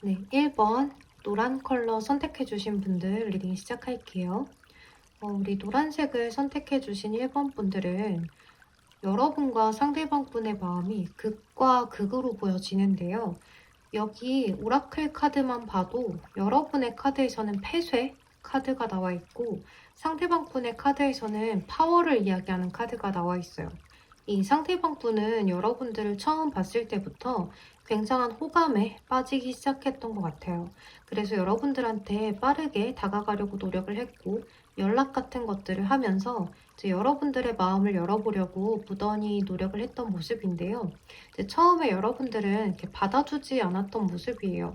네, 1번 노란 컬러 선택해주신 분들 리딩 시작할게요. 우리 노란색을 선택해주신 1번 분들은 여러분과 상대방 분의 마음이 극과 극으로 보여지는데요. 여기 오라클 카드만 봐도 여러분의 카드에서는 패쇠 카드가 나와 있고 상대방 분의 카드에서는 파워를 이야기하는 카드가 나와 있어요. 이 상대방 분은 여러분들을 처음 봤을 때부터 굉장한 호감에 빠지기 시작했던 것 같아요. 그래서 여러분들한테 빠르게 다가가려고 노력을 했고 연락 같은 것들을 하면서 이제 여러분들의 마음을 열어보려고 무던히 노력을 했던 모습인데요. 이제 처음에 여러분들은 이렇게 받아주지 않았던 모습이에요.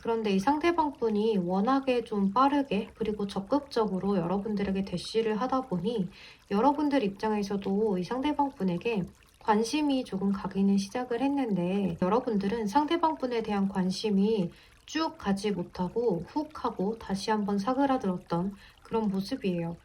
그런데 이 상대방 분이 워낙에 좀 빠르게 그리고 적극적으로 여러분들에게 대시를 하다 보니 여러분들 입장에서도 이 상대방 분에게 관심이 조금 가기는 시작을 했는데 여러분들은 상대방 분에 대한 관심이 쭉 가지 못하고 훅 하고 다시 한번 사그라들었던 그런 모습이에요.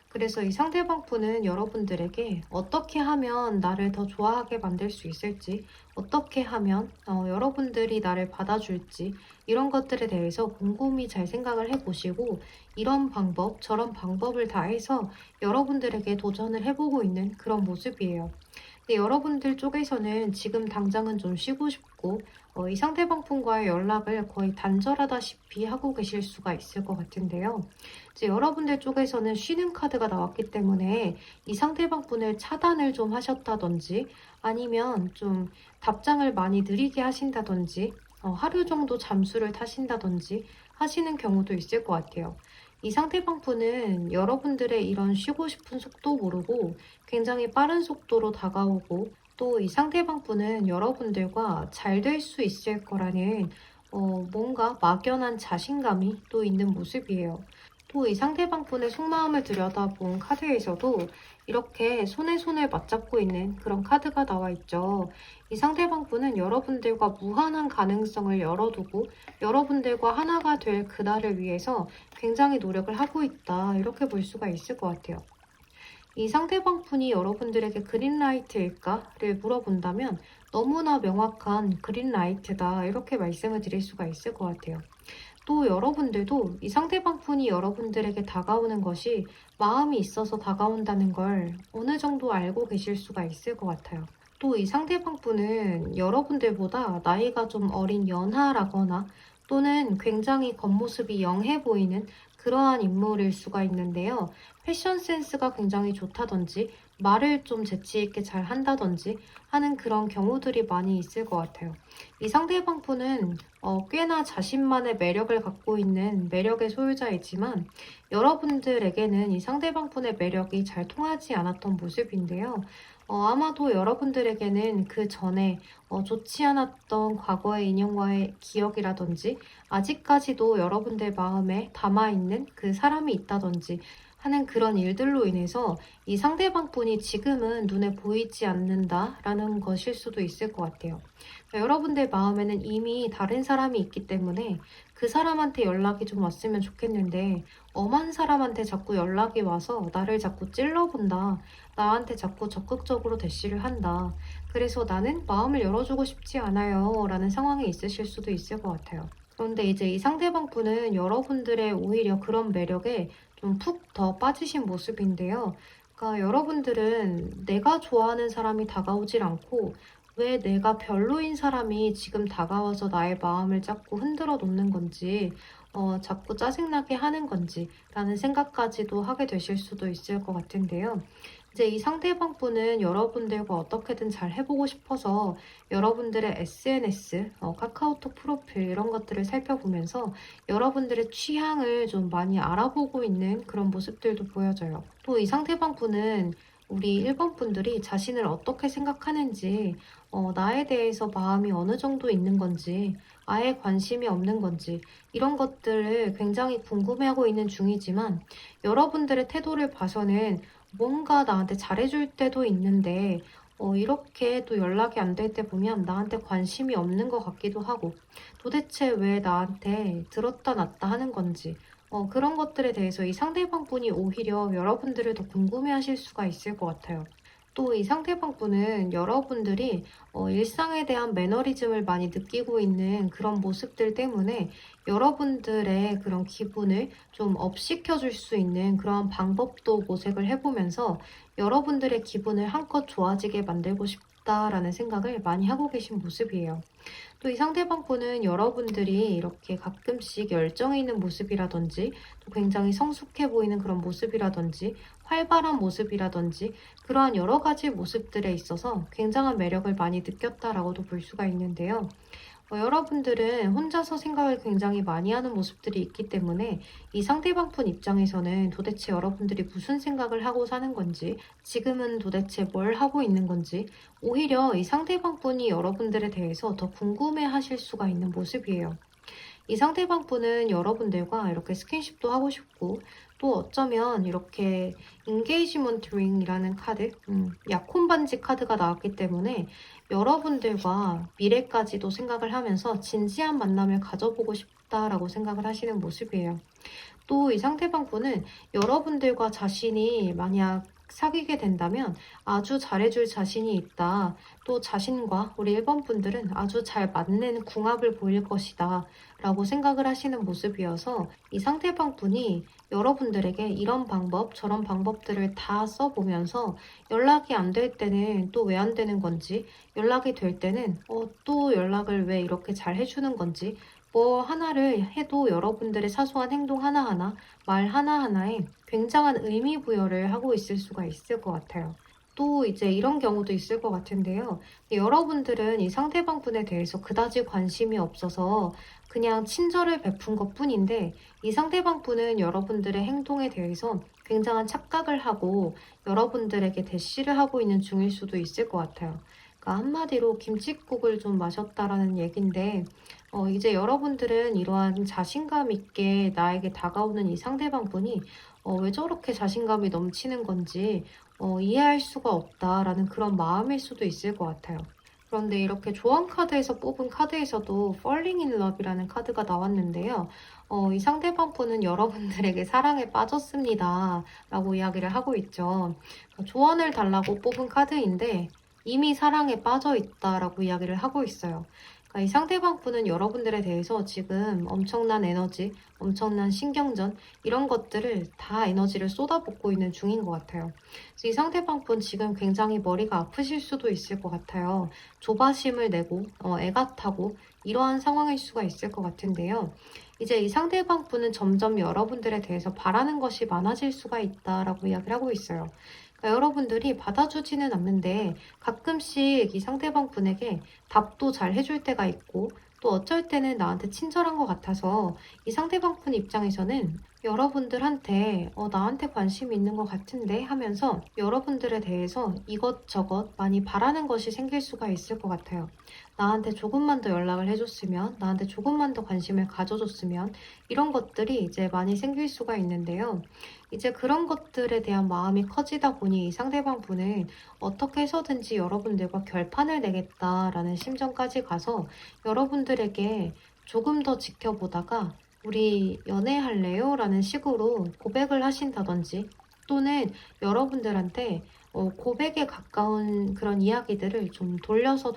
그래서 이 상대방 분은 여러분들에게 어떻게 하면 나를 더 좋아하게 만들 수 있을지, 어떻게 하면 여러분들이 나를 받아줄지, 이런 것들에 대해서 곰곰이 잘 생각을 해보시고, 이런 방법, 저런 방법을 다 해서 여러분들에게 도전을 해보고 있는 그런 모습이에요. 근데 여러분들 쪽에서는 지금 당장은 좀 쉬고 싶고, 이 상대방 분과의 연락을 거의 단절하다시피 하고 계실 수가 있을 것 같은데요. 이제 여러분들 쪽에서는 쉬는 카드가 나왔기 때문에 이 상대방 분을 차단을 좀 하셨다든지, 아니면 좀 답장을 많이 느리게 하신다든지, 하루 정도 잠수를 타신다든지 하시는 경우도 있을 것 같아요. 이 상대방 분은 여러분들의 이런 쉬고 싶은 속도 모르고 굉장히 빠른 속도로 다가오고, 또 이 상대방 분은 여러분들과 잘 될 수 있을 거라는 뭔가 막연한 자신감이 또 있는 모습이에요. 또 이 상대방 분의 속마음을 들여다본 카드에서도 이렇게 손에 손을 맞잡고 있는 그런 카드가 나와 있죠. 이 상대방 분은 여러분들과 무한한 가능성을 열어두고 여러분들과 하나가 될 그날을 위해서 굉장히 노력을 하고 있다. 이렇게 볼 수가 있을 것 같아요. 이 상대방 분이 여러분들에게 그린라이트일까를 물어본다면 너무나 명확한 그린라이트다. 이렇게 말씀을 드릴 수가 있을 것 같아요. 또 여러분들도 이 상대방 분이 여러분들에게 다가오는 것이 마음이 있어서 다가온다는 걸 어느 정도 알고 계실 수가 있을 것 같아요. 또 이 상대방 분은 여러분들보다 나이가 좀 어린 연하라거나, 또는 굉장히 겉모습이 영해 보이는 그러한 인물일 수가 있는데요. 패션 센스가 굉장히 좋다든지, 말을 좀 재치 있게 잘 한다든지 하는 그런 경우들이 많이 있을 것 같아요. 이 상대방 분은 꽤나 자신만의 매력을 갖고 있는 매력의 소유자이지만, 여러분들에게는 이 상대방 분의 매력이 잘 통하지 않았던 모습인데요. 아마도 여러분들에게는 그 전에 좋지 않았던 과거의 인연과의 기억이라든지, 아직까지도 여러분들 마음에 담아있는 그 사람이 있다든지 하는 그런 일들로 인해서 이 상대방 분이 지금은 눈에 보이지 않는다라는 것일 수도 있을 것 같아요. 여러분들 마음에는 이미 다른 사람이 있기 때문에 그 사람한테 연락이 좀 왔으면 좋겠는데, 엄한 사람한테 자꾸 연락이 와서 나를 자꾸 찔러본다. 나한테 자꾸 적극적으로 대시를 한다. 그래서 나는 마음을 열어주고 싶지 않아요. 라는 상황에 있으실 수도 있을 것 같아요. 그런데 이제 이 상대방 분은 여러분들의 오히려 그런 매력에 좀 푹 더 빠지신 모습인데요. 그러니까 여러분들은 내가 좋아하는 사람이 다가오질 않고, 왜 내가 별로인 사람이 지금 다가와서 나의 마음을 자꾸 흔들어 놓는 건지, 자꾸 짜증나게 하는 건지, 라는 생각까지도 하게 되실 수도 있을 것 같은데요. 이제 이 상대방 분은 여러분들과 어떻게든 잘 해보고 싶어서 여러분들의 SNS, 카카오톡 프로필 이런 것들을 살펴보면서 여러분들의 취향을 좀 많이 알아보고 있는 그런 모습들도 보여져요. 또 이 상대방 분은 우리 1번 분들이 자신을 어떻게 생각하는지, 나에 대해서 마음이 어느 정도 있는 건지, 아예 관심이 없는 건지, 이런 것들을 굉장히 궁금해하고 있는 중이지만, 여러분들의 태도를 봐서는 뭔가 나한테 잘해줄 때도 있는데, 이렇게 또 연락이 안 될 때 보면 나한테 관심이 없는 것 같기도 하고, 도대체 왜 나한테 들었다 놨다 하는 건지, 그런 것들에 대해서 이 상대방 분이 오히려 여러분들을 더 궁금해 하실 수가 있을 것 같아요. 또 이 상대방 분은 여러분들이 일상에 대한 매너리즘을 많이 느끼고 있는 그런 모습들 때문에 여러분들의 그런 기분을 좀 업시켜줄 수 있는 그런 방법도 모색을 해보면서 여러분들의 기분을 한껏 좋아지게 만들고 싶다라는 생각을 많이 하고 계신 모습이에요. 또 이 상대방 분은 여러분들이 이렇게 가끔씩 열정이 있는 모습이라든지, 또 굉장히 성숙해 보이는 그런 모습이라든지, 활발한 모습이라든지, 그러한 여러 가지 모습들에 있어서 굉장한 매력을 많이 느꼈다라고도 볼 수가 있는데요. 여러분들은 혼자서 생각을 굉장히 많이 하는 모습들이 있기 때문에 이 상대방 분 입장에서는 도대체 여러분들이 무슨 생각을 하고 사는 건지, 지금은 도대체 뭘 하고 있는 건지, 오히려 이 상대방 분이 여러분들에 대해서 더 궁금해 하실 수가 있는 모습이에요. 이 상대방 분은 여러분들과 이렇게 스킨십도 하고 싶고, 또 어쩌면 이렇게 인게이지먼트 링이라는 카드, 약혼 반지 카드가 나왔기 때문에 여러분들과 미래까지도 생각을 하면서 진지한 만남을 가져보고 싶다라고 생각을 하시는 모습이에요. 또 이 상대방 분은 여러분들과 자신이 만약 사귀게 된다면 아주 잘해줄 자신이 있다. 또 자신과 우리 1번 분들은 아주 잘 맞는 궁합을 보일 것이다. 라고 생각을 하시는 모습이어서 이 상대방 분이 여러분들에게 이런 방법, 저런 방법들을 다 써보면서 연락이 안 될 때는 또 왜 안 되는 건지, 연락이 될 때는 또 연락을 왜 이렇게 잘 해주는 건지, 뭐 하나를 해도 여러분들의 사소한 행동 하나하나, 말 하나하나에 굉장한 의미 부여를 하고 있을 수가 있을 것 같아요. 또 이제 이런 경우도 있을 것 같은데요. 여러분들은 이 상대방 분에 대해서 그다지 관심이 없어서 그냥 친절을 베푼 것 뿐인데 이 상대방 분은 여러분들의 행동에 대해서 굉장한 착각을 하고 여러분들에게 대시를 하고 있는 중일 수도 있을 것 같아요. 그러니까 한마디로 김칫국을 좀 마셨다라는 얘긴데 이제 여러분들은 이러한 자신감 있게 나에게 다가오는 이 상대방 분이 왜 저렇게 자신감이 넘치는 건지 이해할 수가 없다라는 그런 마음일 수도 있을 것 같아요. 그런데 이렇게 조언 카드에서 뽑은 카드에서도 Falling in Love이라는 카드가 나왔는데요. 이 상대방 분은 여러분들에게 사랑에 빠졌습니다. 라고 이야기를 하고 있죠. 조언을 달라고 뽑은 카드인데 이미 사랑에 빠져 있다라고 이야기를 하고 있어요. 그러니까 이 상대방 분은 여러분들에 대해서 지금 엄청난 에너지, 엄청난 신경전 이런 것들을 다 에너지를 쏟아붓고 있는 중인 것 같아요. 그래서 이 상대방 분 지금 굉장히 머리가 아프실 수도 있을 것 같아요. 조바심을 내고 애가 타고 이러한 상황일 수가 있을 것 같은데요. 이제 이 상대방 분은 점점 여러분들에 대해서 바라는 것이 많아질 수가 있다라고 이야기를 하고 있어요. 그러니까 여러분들이 받아주지는 않는데 가끔씩 이 상대방 분에게 답도 잘 해줄 때가 있고 또 어쩔 때는 나한테 친절한 것 같아서 이 상대방 분 입장에서는 여러분들한테 나한테 관심이 있는 것 같은데 하면서 여러분들에 대해서 이것저것 많이 바라는 것이 생길 수가 있을 것 같아요. 나한테 조금만 더 연락을 해줬으면, 나한테 조금만 더 관심을 가져줬으면 이런 것들이 이제 많이 생길 수가 있는데요. 이제 그런 것들에 대한 마음이 커지다 보니 이 상대방 분은 어떻게 해서든지 여러분들과 결판을 내겠다라는 심정까지 가서 여러분들에게 조금 더 지켜보다가 우리 연애할래요? 라는 식으로 고백을 하신다든지 또는 여러분들한테 고백에 가까운 그런 이야기들을 좀 돌려서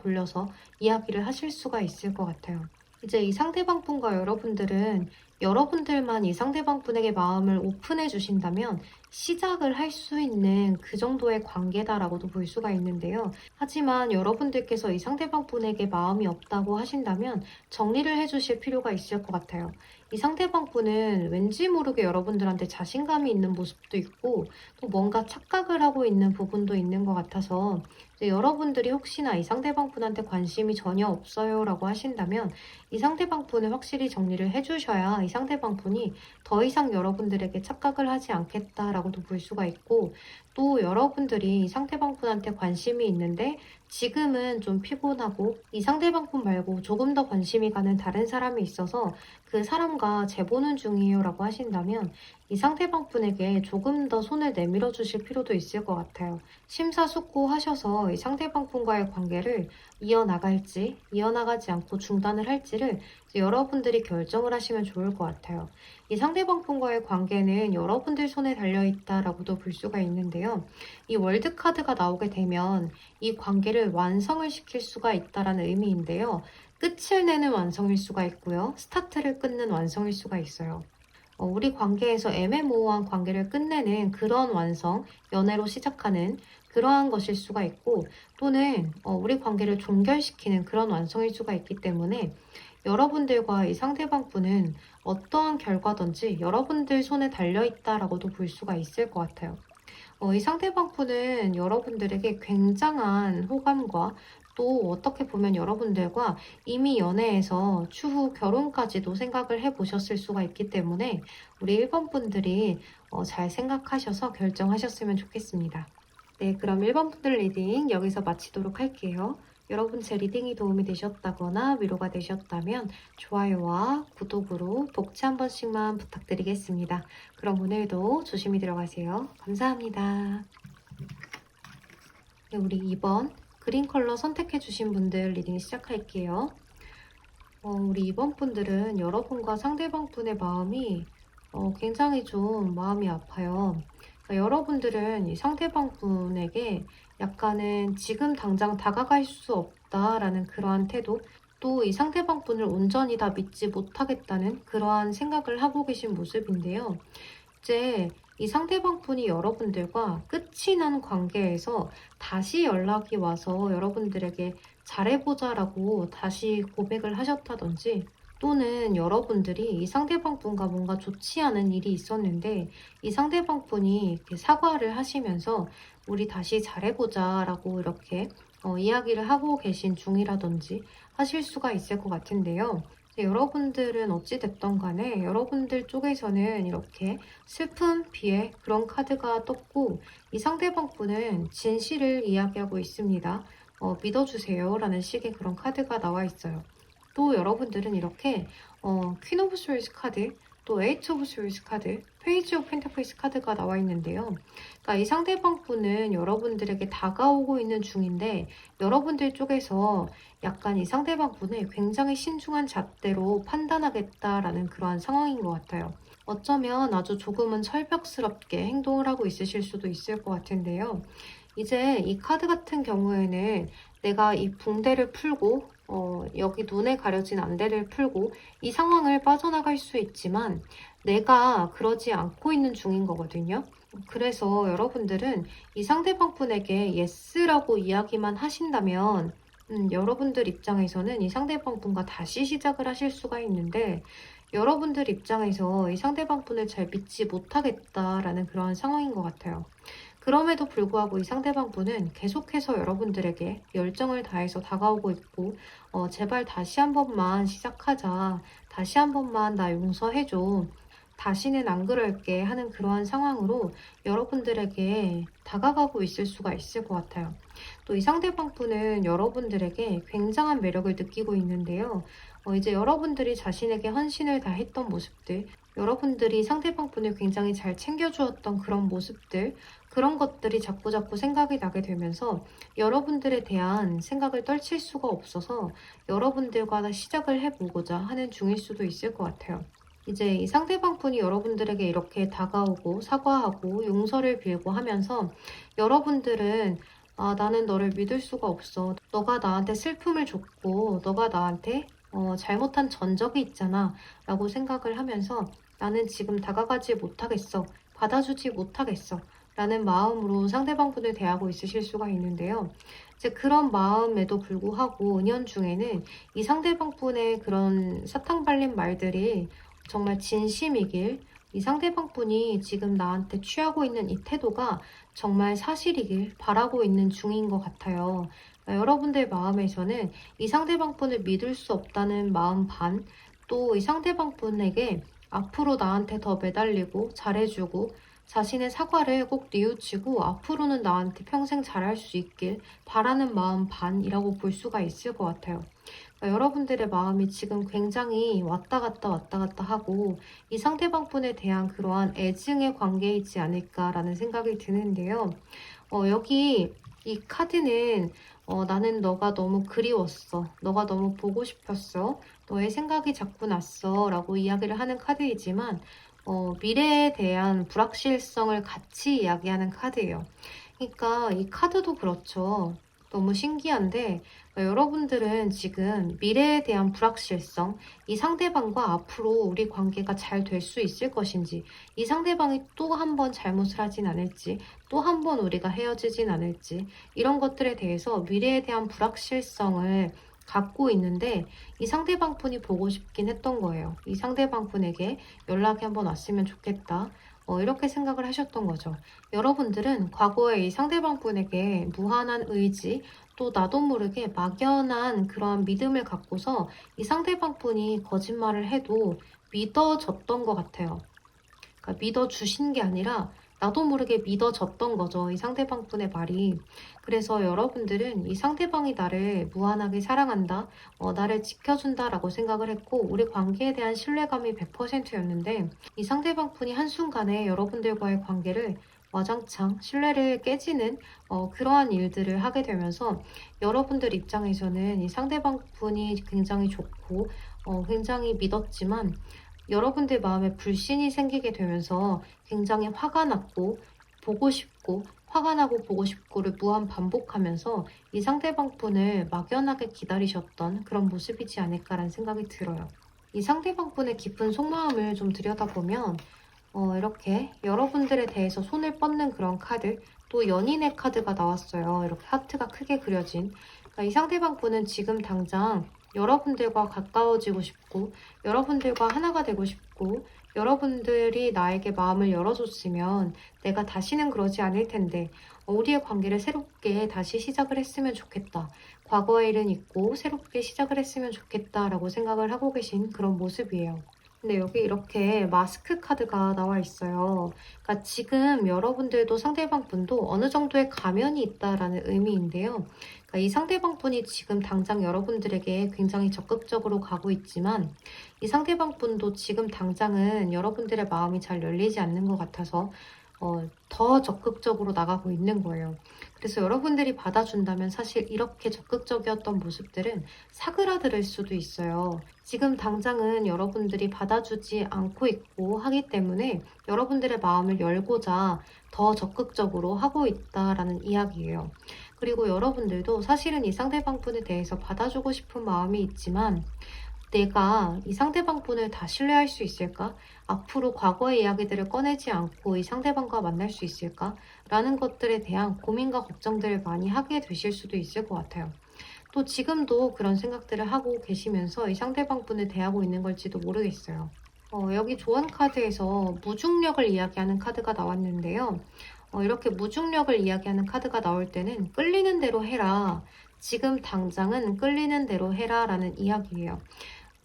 이야기를 하실 수가 있을 것 같아요. 이제 이 상대방 분과 여러분들은 여러분들만 이 상대방 분에게 마음을 오픈해 주신다면 시작을 할 수 있는 그 정도의 관계다라고도 볼 수가 있는데요. 하지만 여러분들께서 이 상대방 분에게 마음이 없다고 하신다면 정리를 해 주실 필요가 있을 것 같아요. 이 상대방 분은 왠지 모르게 여러분들한테 자신감이 있는 모습도 있고 또 뭔가 착각을 하고 있는 부분도 있는 것 같아서 이제 여러분들이 혹시나 이 상대방 분한테 관심이 전혀 없어요 라고 하신다면 이 상대방 분을 확실히 정리를 해주셔야 이 상대방 분이 더 이상 여러분들에게 착각을 하지 않겠다라고도 볼 수가 있고 또 여러분들이 이 상대방 분한테 관심이 있는데 지금은 좀 피곤하고 이 상대방 분 말고 조금 더 관심이 가는 다른 사람이 있어서 그 사람과 재보는 중이에요 라고 하신다면 이 상대방 분에게 조금 더 손을 내밀어 주실 필요도 있을 것 같아요. 심사숙고하셔서 이 상대방 분과의 관계를 이어나갈지 이어나가지 않고 중단을 할지를 여러분들이 결정을 하시면 좋을 것 같아요. 이 상대방 분과의 관계는 여러분들 손에 달려있다라고도 볼 수가 있는데요. 이 월드카드가 나오게 되면 이 관계를 완성을 시킬 수가 있다라는 의미인데요. 끝을 내는 완성일 수가 있고요. 스타트를 끊는 완성일 수가 있어요. 우리 관계에서 애매모호한 관계를 끝내는 그런 완성, 연애로 시작하는 그러한 것일 수가 있고 또는 우리 관계를 종결시키는 그런 완성일 수가 있기 때문에 여러분들과 이 상대방 분은 어떠한 결과든지 여러분들 손에 달려있다라고도 볼 수가 있을 것 같아요. 이 상대방 분은 여러분들에게 굉장한 호감과 또 어떻게 보면 여러분들과 이미 연애해서 추후 결혼까지도 생각을 해보셨을 수가 있기 때문에 우리 1번 분들이 잘 생각하셔서 결정하셨으면 좋겠습니다. 네, 그럼 1번 분들 리딩 여기서 마치도록 할게요. 여러분 제 리딩이 도움이 되셨다거나 위로가 되셨다면 좋아요와 구독으로 복지 한 번씩만 부탁드리겠습니다. 그럼 오늘도 조심히 들어가세요. 감사합니다. 네, 우리 2번 그린 컬러 선택해주신 분들 리딩 시작할게요. 우리 2번 분들은 여러분과 상대방 분의 마음이 굉장히 좀 마음이 아파요. 그러니까 여러분들은 이 상대방 분에게 약간은 지금 당장 다가갈 수 없다라는 그러한 태도, 또 이 상대방 분을 온전히 다 믿지 못하겠다는 그러한 생각을 하고 계신 모습인데요. 이제 이 상대방 분이 여러분들과 끝이 난 관계에서 다시 연락이 와서 여러분들에게 잘해보자라고 다시 고백을 하셨다든지, 또는 여러분들이 이 상대방 분과 뭔가 좋지 않은 일이 있었는데 이 상대방 분이 이렇게 사과를 하시면서 우리 다시 잘해보자라고 이렇게 이야기를 하고 계신 중이라든지 하실 수가 있을 것 같은데요. 여러분들은 어찌됐던 간에 여러분들 쪽에서는 이렇게 슬픔, 비애 그런 카드가 떴고, 이 상대방 분은 진실을 이야기하고 있습니다. 믿어주세요 라는 식의 그런 카드가 나와 있어요. 또 여러분들은 이렇게 퀸 오브 스월드 카드, 또 에이트 오브 스월드 카드, 페이지 오브 펜타클스 카드가 나와 있는데요. 그러니까 이 상대방 분은 여러분들에게 다가오고 있는 중인데 여러분들 쪽에서 약간 이 상대방 분을 굉장히 신중한 잣대로 판단하겠다라는 그러한 상황인 것 같아요. 어쩌면 아주 조금은 철벽스럽게 행동을 하고 있으실 수도 있을 것 같은데요. 이제 이 카드 같은 경우에는 내가 이 붕대를 풀고 여기 눈에 가려진 안대를 풀고 이 상황을 빠져나갈 수 있지만 내가 그러지 않고 있는 중인 거거든요. 그래서 여러분들은 이 상대방 분에게 예스라고 이야기만 하신다면 여러분들 입장에서는 이 상대방 분과 다시 시작을 하실 수가 있는데, 여러분들 입장에서 이 상대방 분을 잘 믿지 못하겠다라는 그런 상황인 것 같아요. 그럼에도 불구하고 이 상대방 분은 계속해서 여러분들에게 열정을 다해서 다가오고 있고, 제발 다시 한 번만 시작하자. 다시 한 번만 나 용서해줘. 다시는 안 그럴게 하는 그러한 상황으로 여러분들에게 다가가고 있을 수가 있을 것 같아요. 또 이 상대방 분은 여러분들에게 굉장한 매력을 느끼고 있는데요. 이제 여러분들이 자신에게 헌신을 다했던 모습들, 여러분들이 상대방 분을 굉장히 잘 챙겨주었던 그런 모습들, 그런 것들이 자꾸자꾸 생각이 나게 되면서 여러분들에 대한 생각을 떨칠 수가 없어서 여러분들과 시작을 해보고자 하는 중일 수도 있을 것 같아요. 이제 이 상대방 분이 여러분들에게 이렇게 다가오고 사과하고 용서를 빌고 하면서 여러분들은 나는 너를 믿을 수가 없어. 너가 나한테 슬픔을 줬고 너가 나한테 잘못한 전적이 있잖아 라고 생각을 하면서 나는 지금 다가가지 못하겠어. 받아주지 못하겠어. 라는 마음으로 상대방 분을 대하고 있으실 수가 있는데요. 이제 그런 마음에도 불구하고 은연중에는 이 상대방 분의 그런 사탕 발린 말들이 정말 진심이길, 이 상대방 분이 지금 나한테 취하고 있는 이 태도가 정말 사실이길 바라고 있는 중인 것 같아요. 여러분들 마음에서는 이 상대방 분을 믿을 수 없다는 마음 반, 또 이 상대방 분에게 앞으로 나한테 더 매달리고 잘해주고 자신의 사과를 꼭 뉘우치고 앞으로는 나한테 평생 잘할 수 있길 바라는 마음 반이라고 볼 수가 있을 것 같아요. 여러분들의 마음이 지금 굉장히 왔다 갔다 하고 이 상대방 분에 대한 그러한 애증의 관계이지 않을까라는 생각이 드는데요. 여기 이 카드는 나는 너가 너무 그리웠어. 너가 너무 보고 싶었어. 너의 생각이 자꾸 났어. 라고 이야기를 하는 카드이지만 미래에 대한 불확실성을 같이 이야기하는 카드예요. 그러니까 이 카드도 그렇죠. 너무 신기한데 여러분들은 지금 미래에 대한 불확실성, 이 상대방과 앞으로 우리 관계가 잘 될 수 있을 것인지, 이 상대방이 또 한 번 잘못을 하진 않을지, 또 한 번 우리가 헤어지진 않을지, 이런 것들에 대해서 미래에 대한 불확실성을 갖고 있는데 이 상대방 분이 보고 싶긴 했던 거예요. 이 상대방 분에게 연락이 한번 왔으면 좋겠다. 이렇게 생각을 하셨던 거죠. 여러분들은 과거에 이 상대방 분에게 무한한 의지, 또 나도 모르게 막연한 그런 믿음을 갖고서 이 상대방 분이 거짓말을 해도 믿어졌던 것 같아요. 그러니까 믿어주신 게 아니라 나도 모르게 믿어졌던 거죠. 이 상대방 분의 말이. 그래서 여러분들은 이 상대방이 나를 무한하게 사랑한다, 나를 지켜준다라고 생각을 했고 우리 관계에 대한 신뢰감이 100%였는데 이 상대방 분이 한순간에 여러분들과의 관계를 와장창 신뢰를 깨지는 그러한 일들을 하게 되면서 여러분들 입장에서는 이 상대방 분이 굉장히 좋고 굉장히 믿었지만 여러분들 마음에 불신이 생기게 되면서 굉장히 화가 났고 보고 싶고 화가 나고 보고 싶고를 무한 반복하면서 이 상대방 분을 막연하게 기다리셨던 그런 모습이지 않을까라는 생각이 들어요. 이 상대방 분의 깊은 속마음을 좀 들여다보면 이렇게 여러분들에 대해서 손을 뻗는 그런 카드, 또 연인의 카드가 나왔어요. 이렇게 하트가 크게 그려진. 그러니까 이 상대방 분은 지금 당장 여러분들과 가까워지고 싶고, 여러분들과 하나가 되고 싶고, 여러분들이 나에게 마음을 열어줬으면 내가 다시는 그러지 않을 텐데, 우리의 관계를 새롭게 다시 시작을 했으면 좋겠다. 과거의 일은 잊고 새롭게 시작을 했으면 좋겠다라고 생각을 하고 계신 그런 모습이에요. 근데 여기 이렇게 마스크 카드가 나와 있어요. 그러니까 지금 여러분들도 상대방 분도 어느 정도의 가면이 있다라는 의미인데요. 그러니까 이 상대방 분이 지금 당장 여러분들에게 굉장히 적극적으로 가고 있지만 이 상대방 분도 지금 당장은 여러분들의 마음이 잘 열리지 않는 것 같아서 더 적극적으로 나가고 있는 거예요. 그래서 여러분들이 받아준다면 사실 이렇게 적극적이었던 모습들은 사그라들 수도 있어요. 지금 당장은 여러분들이 받아주지 않고 있고 하기 때문에 여러분들의 마음을 열고자 더 적극적으로 하고 있다라는 이야기예요. 그리고 여러분들도 사실은 이 상대방 분에 대해서 받아주고 싶은 마음이 있지만 내가 이 상대방 분을 다 신뢰할 수 있을까? 앞으로 과거의 이야기들을 꺼내지 않고 이 상대방과 만날 수 있을까? 라는 것들에 대한 고민과 걱정들을 많이 하게 되실 수도 있을 것 같아요. 또 지금도 그런 생각들을 하고 계시면서 이 상대방 분을 대하고 있는 걸지도 모르겠어요. 여기 조언 카드에서 무중력을 이야기하는 카드가 나왔는데요. 이렇게 무중력을 이야기하는 카드가 나올 때는 끌리는 대로 해라. 지금 당장은 끌리는 대로 해라 라는 이야기예요.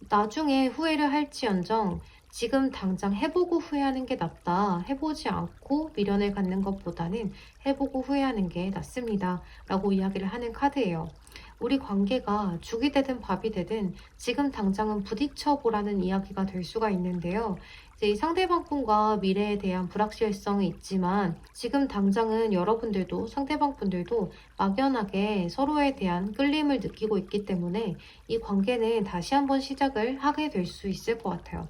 나중에 후회를 할지언정 지금 당장 해보고 후회하는 게 낫다. 해보지 않고 미련을 갖는 것보다는 해보고 후회하는 게 낫습니다. 라고 이야기를 하는 카드예요. 우리 관계가 죽이 되든 밥이 되든 지금 당장은 부딪혀 보라는 이야기가 될 수가 있는데요. 이제 이 상대방 분과 미래에 대한 불확실성이 있지만 지금 당장은 여러분들도 상대방 분들도 막연하게 서로에 대한 끌림을 느끼고 있기 때문에 이 관계는 다시 한번 시작을 하게 될 수 있을 것 같아요.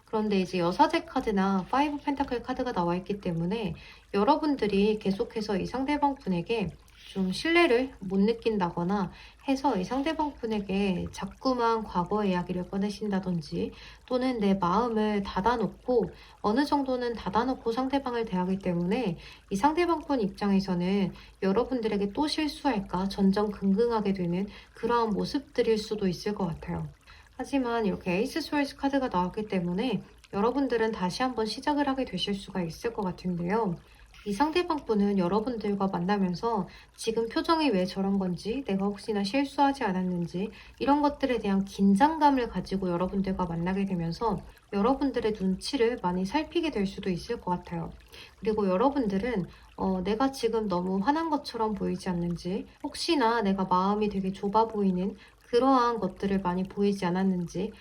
그런데 이제 여사제 카드나 파이브 펜타클 카드가 나와 있기 때문에 여러분들이 계속해서 이 상대방 분에게 좀 신뢰를 못 느낀다거나 해서 이 상대방 분에게 자꾸만 과거의 이야기를 꺼내신다든지 또는 내 마음을 닫아놓고 어느 정도는 닫아놓고 상대방을 대하기 때문에 이 상대방 분 입장에서는 여러분들에게 또 실수할까 전전긍긍하게 되는 그러한 모습들일 수도 있을 것 같아요. 하지만 이렇게 에이스 스월드 카드가 나왔기 때문에 여러분들은 다시 한번 시작을 하게 되실 수가 있을 것 같은데요. 이 상대방 분은 여러분들과 만나면서 지금 표정이 왜 저런 건지, 내가 혹시나 실수하지 않았는지, 이런 것들에 대한 긴장감을 가지고 여러분들과 만나게 되면서 여러분들의 눈치를 많이 살피게 될 수도 있을 것 같아요. 그리고 여러분들은 내가 지금 너무 화난 것처럼 보이지 않는지, 혹시나 내가 마음이 되게 좁아 보이는 그러한 것들을 많이 보이지 않았는지,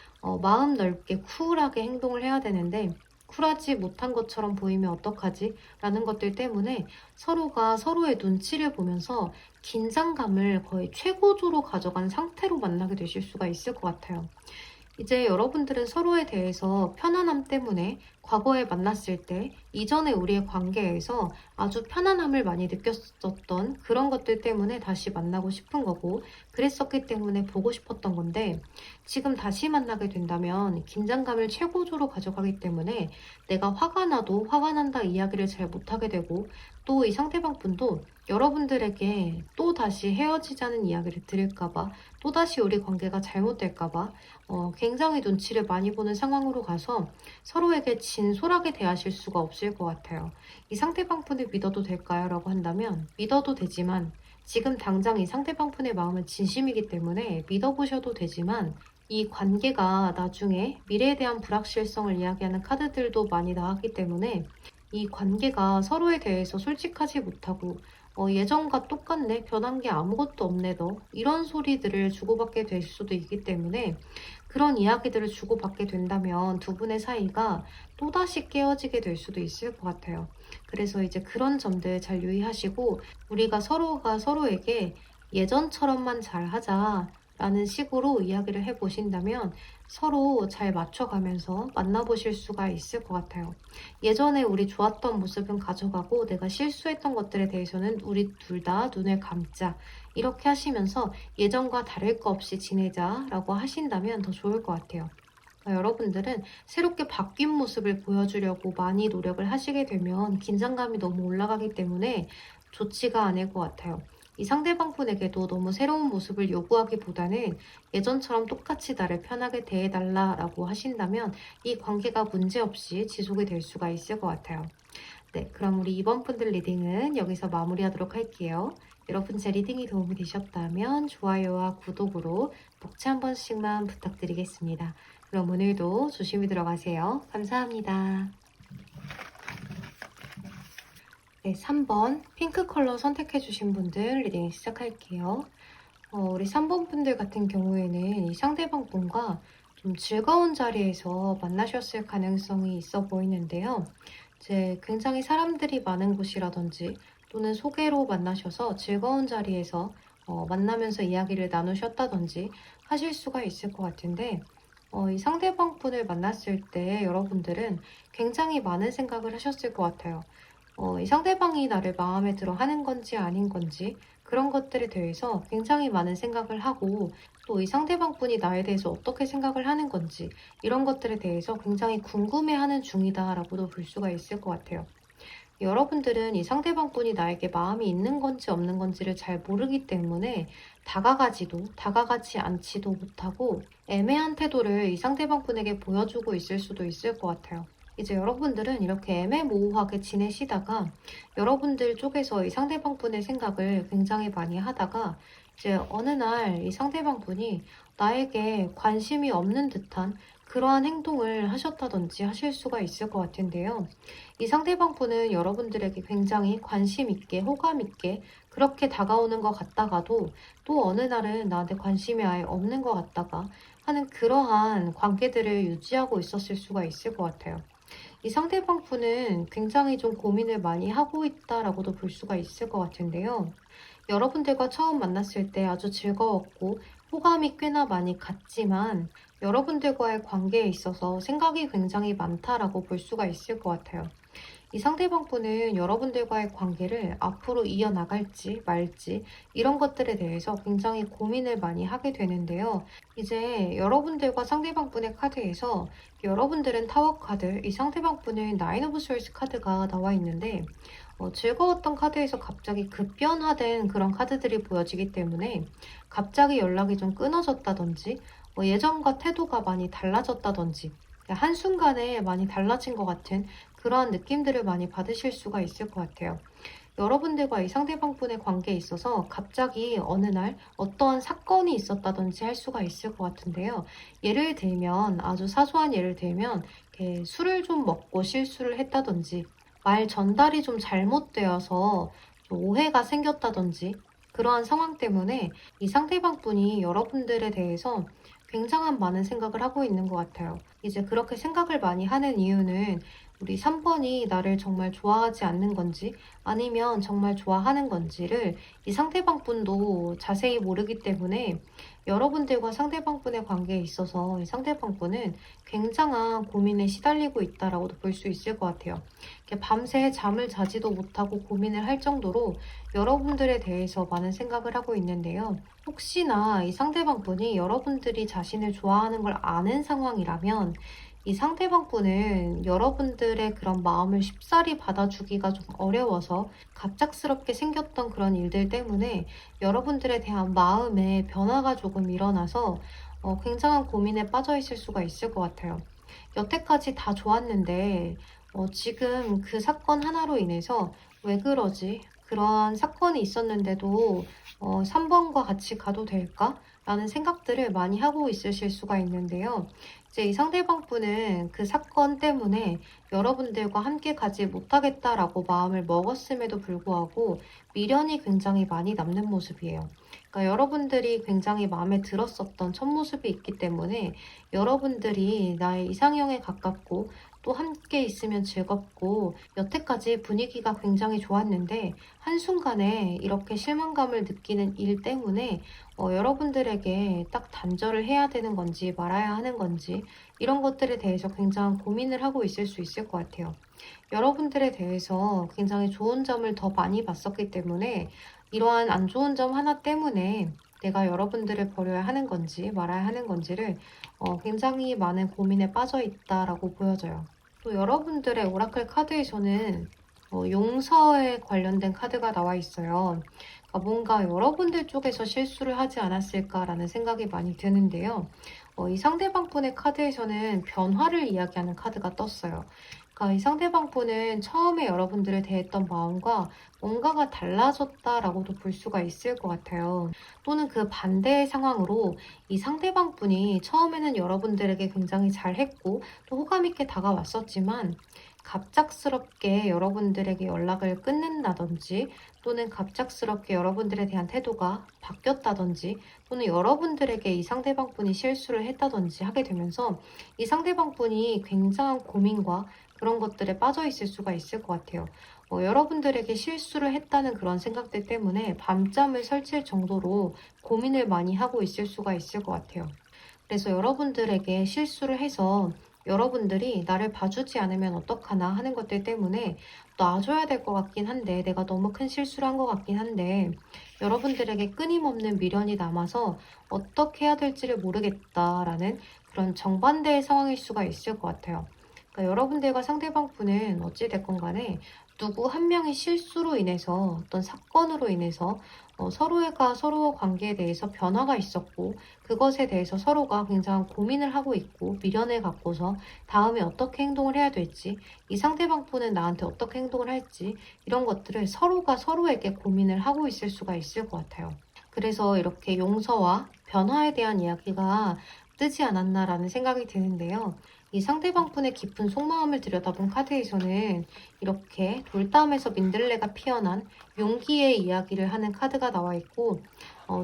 마음 넓게 쿨하게 행동을 해야 되는데, 쿨하지 못한 것처럼 보이면 어떡하지? 라는 것들 때문에 서로가 서로의 눈치를 보면서 긴장감을 거의 최고조로 가져간 상태로 만나게 되실 수가 있을 것 같아요. 이제 여러분들은 서로에 대해서 편안함 때문에 과거에 만났을 때 이전에 우리의 관계에서 아주 편안함을 많이 느꼈었던 그런 것들 때문에 다시 만나고 싶은 거고 그랬었기 때문에 보고 싶었던 건데 지금 다시 만나게 된다면 긴장감을 최고조로 가져가기 때문에 내가 화가 나도 화가 난다 이야기를 잘 못하게 되고 또 이 상대방 분도 여러분들에게 또 다시 헤어지자는 이야기를 들을까봐 또다시 우리 관계가 잘못될까봐 굉장히 눈치를 많이 보는 상황으로 가서 서로에게 진솔하게 대하실 수가 없을 것 같아요. 이 상대방 분을 믿어도 될까요? 라고 한다면 믿어도 되지만 지금 당장 이 상대방 분의 마음은 진심이기 때문에 믿어보셔도 되지만 이 관계가 나중에 미래에 대한 불확실성을 이야기하는 카드들도 많이 나왔기 때문에 이 관계가 서로에 대해서 솔직하지 못하고 예전과 똑같네, 변한 게 아무것도 없네, 너. 이런 소리들을 주고받게 될 수도 있기 때문에 그런 이야기들을 주고받게 된다면 두 분의 사이가 또다시 깨어지게 될 수도 있을 것 같아요. 그래서 이제 그런 점들 잘 유의하시고 우리가 서로가 서로에게 예전처럼만 잘 하자. 라는 식으로 이야기를 해보신다면 서로 잘 맞춰가면서 만나보실 수가 있을 것 같아요. 예전에 우리 좋았던 모습은 가져가고 내가 실수했던 것들에 대해서는 우리 둘 다 눈을 감자. 이렇게 하시면서 예전과 다를 거 없이 지내자라고 하신다면 더 좋을 것 같아요. 여러분들은 새롭게 바뀐 모습을 보여주려고 많이 노력을 하시게 되면 긴장감이 너무 올라가기 때문에 좋지가 않을 것 같아요. 이 상대방 분에게도 너무 새로운 모습을 요구하기보다는 예전처럼 똑같이 나를 편하게 대해달라라고 하신다면 이 관계가 문제없이 지속이 될 수가 있을 것 같아요. 네, 그럼 우리 이번 분들 리딩은 여기서 마무리하도록 할게요. 여러분 제 리딩이 도움이 되셨다면 좋아요와 구독으로 복채 한 번씩만 부탁드리겠습니다. 그럼 오늘도 조심히 들어가세요. 감사합니다. 네, 3번 핑크 컬러 선택해주신 분들 리딩 시작할게요. 우리 3번 분들 같은 경우에는 이 상대방 분과 좀 즐거운 자리에서 만나셨을 가능성이 있어 보이는데요. 이제 굉장히 사람들이 많은 곳이라든지 또는 소개로 만나셔서 즐거운 자리에서 만나면서 이야기를 나누셨다든지 하실 수가 있을 것 같은데 이 상대방 분을 만났을 때 여러분들은 굉장히 많은 생각을 하셨을 것 같아요. 이 상대방이 나를 마음에 들어 하는 건지 아닌 건지 그런 것들에 대해서 굉장히 많은 생각을 하고 또 이 상대방 분이 나에 대해서 어떻게 생각을 하는 건지 이런 것들에 대해서 굉장히 궁금해하는 중이다라고도 볼 수가 있을 것 같아요. 여러분들은 이 상대방 분이 나에게 마음이 있는 건지 없는 건지를 잘 모르기 때문에 다가가지도 다가가지 않지도 못하고 애매한 태도를 이 상대방 분에게 보여주고 있을 수도 있을 것 같아요. 이제 여러분들은 이렇게 애매모호하게 지내시다가 여러분들 쪽에서 이 상대방 분의 생각을 굉장히 많이 하다가 이제 어느 날 이 상대방 분이 나에게 관심이 없는 듯한 그러한 행동을 하셨다든지 하실 수가 있을 것 같은데요. 이 상대방 분은 여러분들에게 굉장히 관심 있게, 호감 있게 그렇게 다가오는 것 같다가도 또 어느 날은 나한테 관심이 아예 없는 것 같다가 하는 그러한 관계들을 유지하고 있었을 수가 있을 것 같아요. 이 상대방 분은 굉장히 좀 고민을 많이 하고 있다라고도 볼 수가 있을 것 같은데요. 여러분들과 처음 만났을 때 아주 즐거웠고 호감이 꽤나 많이 갔지만 여러분들과의 관계에 있어서 생각이 굉장히 많다라고 볼 수가 있을 것 같아요. 이 상대방 분은 여러분들과의 관계를 앞으로 이어나갈지 말지 이런 것들에 대해서 굉장히 고민을 많이 하게 되는데요. 이제 여러분들과 상대방 분의 카드에서 여러분들은 타워 카드, 이 상대방 분은 나인 오브 솔스 카드가 나와 있는데 즐거웠던 카드에서 갑자기 급변화된 그런 카드들이 보여지기 때문에 갑자기 연락이 좀 끊어졌다든지 예전과 태도가 많이 달라졌다든지 한순간에 많이 달라진 것 같은 그러한 느낌들을 많이 받으실 수가 있을 것 같아요. 여러분들과 이 상대방분의 관계에 있어서 갑자기 어느 날 어떠한 사건이 있었다든지 할 수가 있을 것 같은데요. 예를 들면, 아주 사소한 예를 들면, 이렇게 술을 좀 먹고 실수를 했다든지, 말 전달이 좀 잘못되어서 좀 오해가 생겼다든지, 그러한 상황 때문에 이 상대방분이 여러분들에 대해서 굉장한 많은 생각을 하고 있는 것 같아요. 이제 그렇게 생각을 많이 하는 이유는 우리 3번이 나를 정말 좋아하지 않는 건지 아니면 정말 좋아하는 건지를 이 상대방 분도 자세히 모르기 때문에 여러분들과 상대방 분의 관계에 있어서 이 상대방 분은 굉장한 고민에 시달리고 있다라고도 볼 수 있을 것 같아요. 밤새 잠을 자지도 못하고 고민을 할 정도로 여러분들에 대해서 많은 생각을 하고 있는데요. 혹시나 이 상대방 분이 여러분들이 자신을 좋아하는 걸 아는 상황이라면 이 상대방 분은 여러분들의 그런 마음을 쉽사리 받아주기가 좀 어려워서 갑작스럽게 생겼던 그런 일들 때문에 여러분들에 대한 마음의 변화가 조금 일어나서 굉장한 고민에 빠져 있을 수가 있을 것 같아요. 여태까지 다 좋았는데 지금 그 사건 하나로 인해서 왜 그러지? 그런 사건이 있었는데도 3번과 같이 가도 될까? 라는 생각들을 많이 하고 있으실 수가 있는데요. 이제 이 상대방 분은 그 사건 때문에 여러분들과 함께 가지 못하겠다라고 마음을 먹었음에도 불구하고 미련이 굉장히 많이 남는 모습이에요. 그러니까 여러분들이 굉장히 마음에 들었었던 첫 모습이 있기 때문에 여러분들이 나의 이상형에 가깝고 또 함께 있으면 즐겁고 여태까지 분위기가 굉장히 좋았는데 한순간에 이렇게 실망감을 느끼는 일 때문에 여러분들에게 딱 단절을 해야 되는 건지 말아야 하는 건지 이런 것들에 대해서 굉장히 고민을 하고 있을 수 있을 것 같아요. 여러분들에 대해서 굉장히 좋은 점을 더 많이 봤었기 때문에 이러한 안 좋은 점 하나 때문에 내가 여러분들을 버려야 하는 건지 말아야 하는 건지를 굉장히 많은 고민에 빠져 있다라고 보여져요. 또 여러분들의 오라클 카드에서는 용서에 관련된 카드가 나와 있어요. 그러니까 뭔가 여러분들 쪽에서 실수를 하지 않았을까라는 생각이 많이 드는데요. 이 상대방 분의 카드에서는 변화를 이야기하는 카드가 떴어요. 그러니까 이 상대방 분은 처음에 여러분들을 대했던 마음과 뭔가가 달라졌다라고도 볼 수가 있을 것 같아요. 또는 그 반대의 상황으로 이 상대방 분이 처음에는 여러분들에게 굉장히 잘했고 또 호감 있게 다가왔었지만 갑작스럽게 여러분들에게 연락을 끊는다든지 또는 갑작스럽게 여러분들에 대한 태도가 바뀌었다든지 또는 여러분들에게 이 상대방 분이 실수를 했다든지 하게 되면서 이 상대방 분이 굉장한 고민과 그런 것들에 빠져 있을 수가 있을 것 같아요. 여러분들에게 실수를 했다는 그런 생각들 때문에 밤잠을 설칠 정도로 고민을 많이 하고 있을 수가 있을 것 같아요. 그래서 여러분들에게 실수를 해서 여러분들이 나를 봐주지 않으면 어떡하나 하는 것들 때문에 놔줘야 될 것 같긴 한데 내가 너무 큰 실수를 한 것 같긴 한데 여러분들에게 끊임없는 미련이 남아서 어떻게 해야 될지를 모르겠다라는 그런 정반대의 상황일 수가 있을 것 같아요. 그러니까 여러분들과 상대방 분은 어찌됐건 간에 누구 한 명의 실수로 인해서 어떤 사건으로 인해서 서로가 서로 관계에 대해서 변화가 있었고 그것에 대해서 서로가 굉장히 고민을 하고 있고 미련을 갖고서 다음에 어떻게 행동을 해야 될지 이 상대방 분은 나한테 어떻게 행동을 할지 이런 것들을 서로가 서로에게 고민을 하고 있을 수가 있을 것 같아요. 그래서 이렇게 용서와 변화에 대한 이야기가 뜨지 않았나라는 생각이 드는데요. 이 상대방 분의 깊은 속마음을 들여다본 카드에서는 이렇게 돌담에서 민들레가 피어난 용기의 이야기를 하는 카드가 나와 있고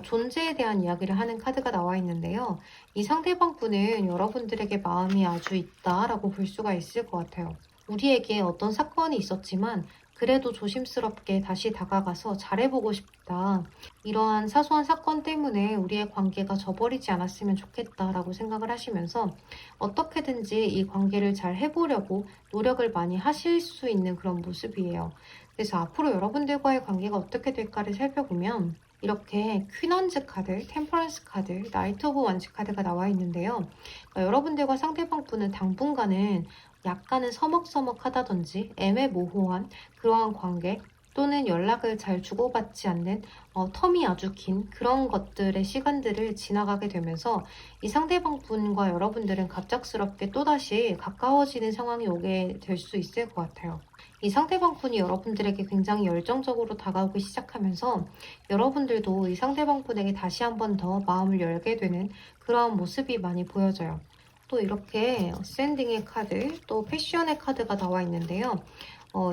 존재에 대한 이야기를 하는 카드가 나와 있는데요. 이 상대방 분은 여러분들에게 마음이 아주 있다라고 볼 수가 있을 것 같아요. 우리에게 어떤 사건이 있었지만 그래도 조심스럽게 다시 다가가서 잘해보고 싶다. 이러한 사소한 사건 때문에 우리의 관계가 저버리지 않았으면 좋겠다라고 생각을 하시면서 어떻게든지 이 관계를 잘 해보려고 노력을 많이 하실 수 있는 그런 모습이에요. 그래서 앞으로 여러분들과의 관계가 어떻게 될까를 살펴보면 이렇게 퀸원즈 카드, 템퍼런스 카드, 나이트 오브 원즈 카드가 나와 있는데요. 그러니까 여러분들과 상대방 분은 당분간은 약간은 서먹서먹하다든지 애매모호한 그러한 관계 또는 연락을 잘 주고받지 않는 텀이 아주 긴 그런 것들의 시간들을 지나가게 되면서 이 상대방 분과 여러분들은 갑작스럽게 또다시 가까워지는 상황이 오게 될 수 있을 것 같아요. 이 상대방 분이 여러분들에게 굉장히 열정적으로 다가오기 시작하면서 여러분들도 이 상대방 분에게 다시 한 번 더 마음을 열게 되는 그러한 모습이 많이 보여져요. 또 이렇게 어센딩의 카드, 또 패션의 카드가 나와 있는데요.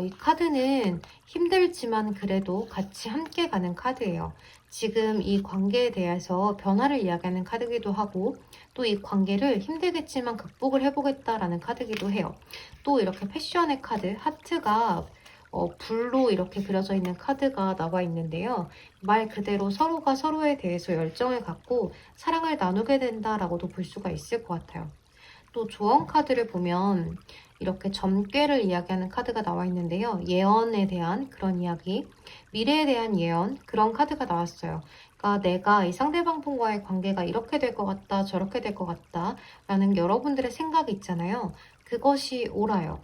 이 카드는 힘들지만 그래도 같이 함께 가는 카드예요. 지금 이 관계에 대해서 변화를 이야기하는 카드기도 하고 또 이 관계를 힘들겠지만 극복을 해보겠다라는 카드기도 해요. 또 이렇게 패션의 카드, 하트가 불로 이렇게 그려져 있는 카드가 나와 있는데요. 말 그대로 서로가 서로에 대해서 열정을 갖고 사랑을 나누게 된다라고도 볼 수가 있을 것 같아요. 또 조언 카드를 보면 이렇게 점괘를 이야기하는 카드가 나와 있는데요. 예언에 대한 그런 이야기, 미래에 대한 예언, 그런 카드가 나왔어요. 그러니까 내가 이 상대방 분과의 관계가 이렇게 될 것 같다, 저렇게 될 것 같다 라는 여러분들의 생각이 있잖아요. 그것이 옳아요.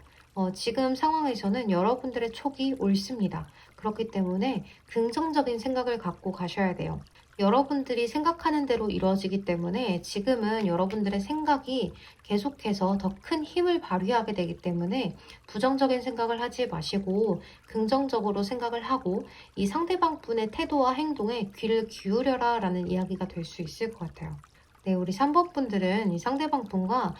지금 상황에서는 여러분들의 촉이 옳습니다. 그렇기 때문에 긍정적인 생각을 갖고 가셔야 돼요. 여러분들이 생각하는 대로 이루어지기 때문에 지금은 여러분들의 생각이 계속해서 더 큰 힘을 발휘하게 되기 때문에 부정적인 생각을 하지 마시고 긍정적으로 생각을 하고 이 상대방 분의 태도와 행동에 귀를 기울여라 라는 이야기가 될 수 있을 것 같아요. 네, 우리 3번 분들은 이 상대방 분과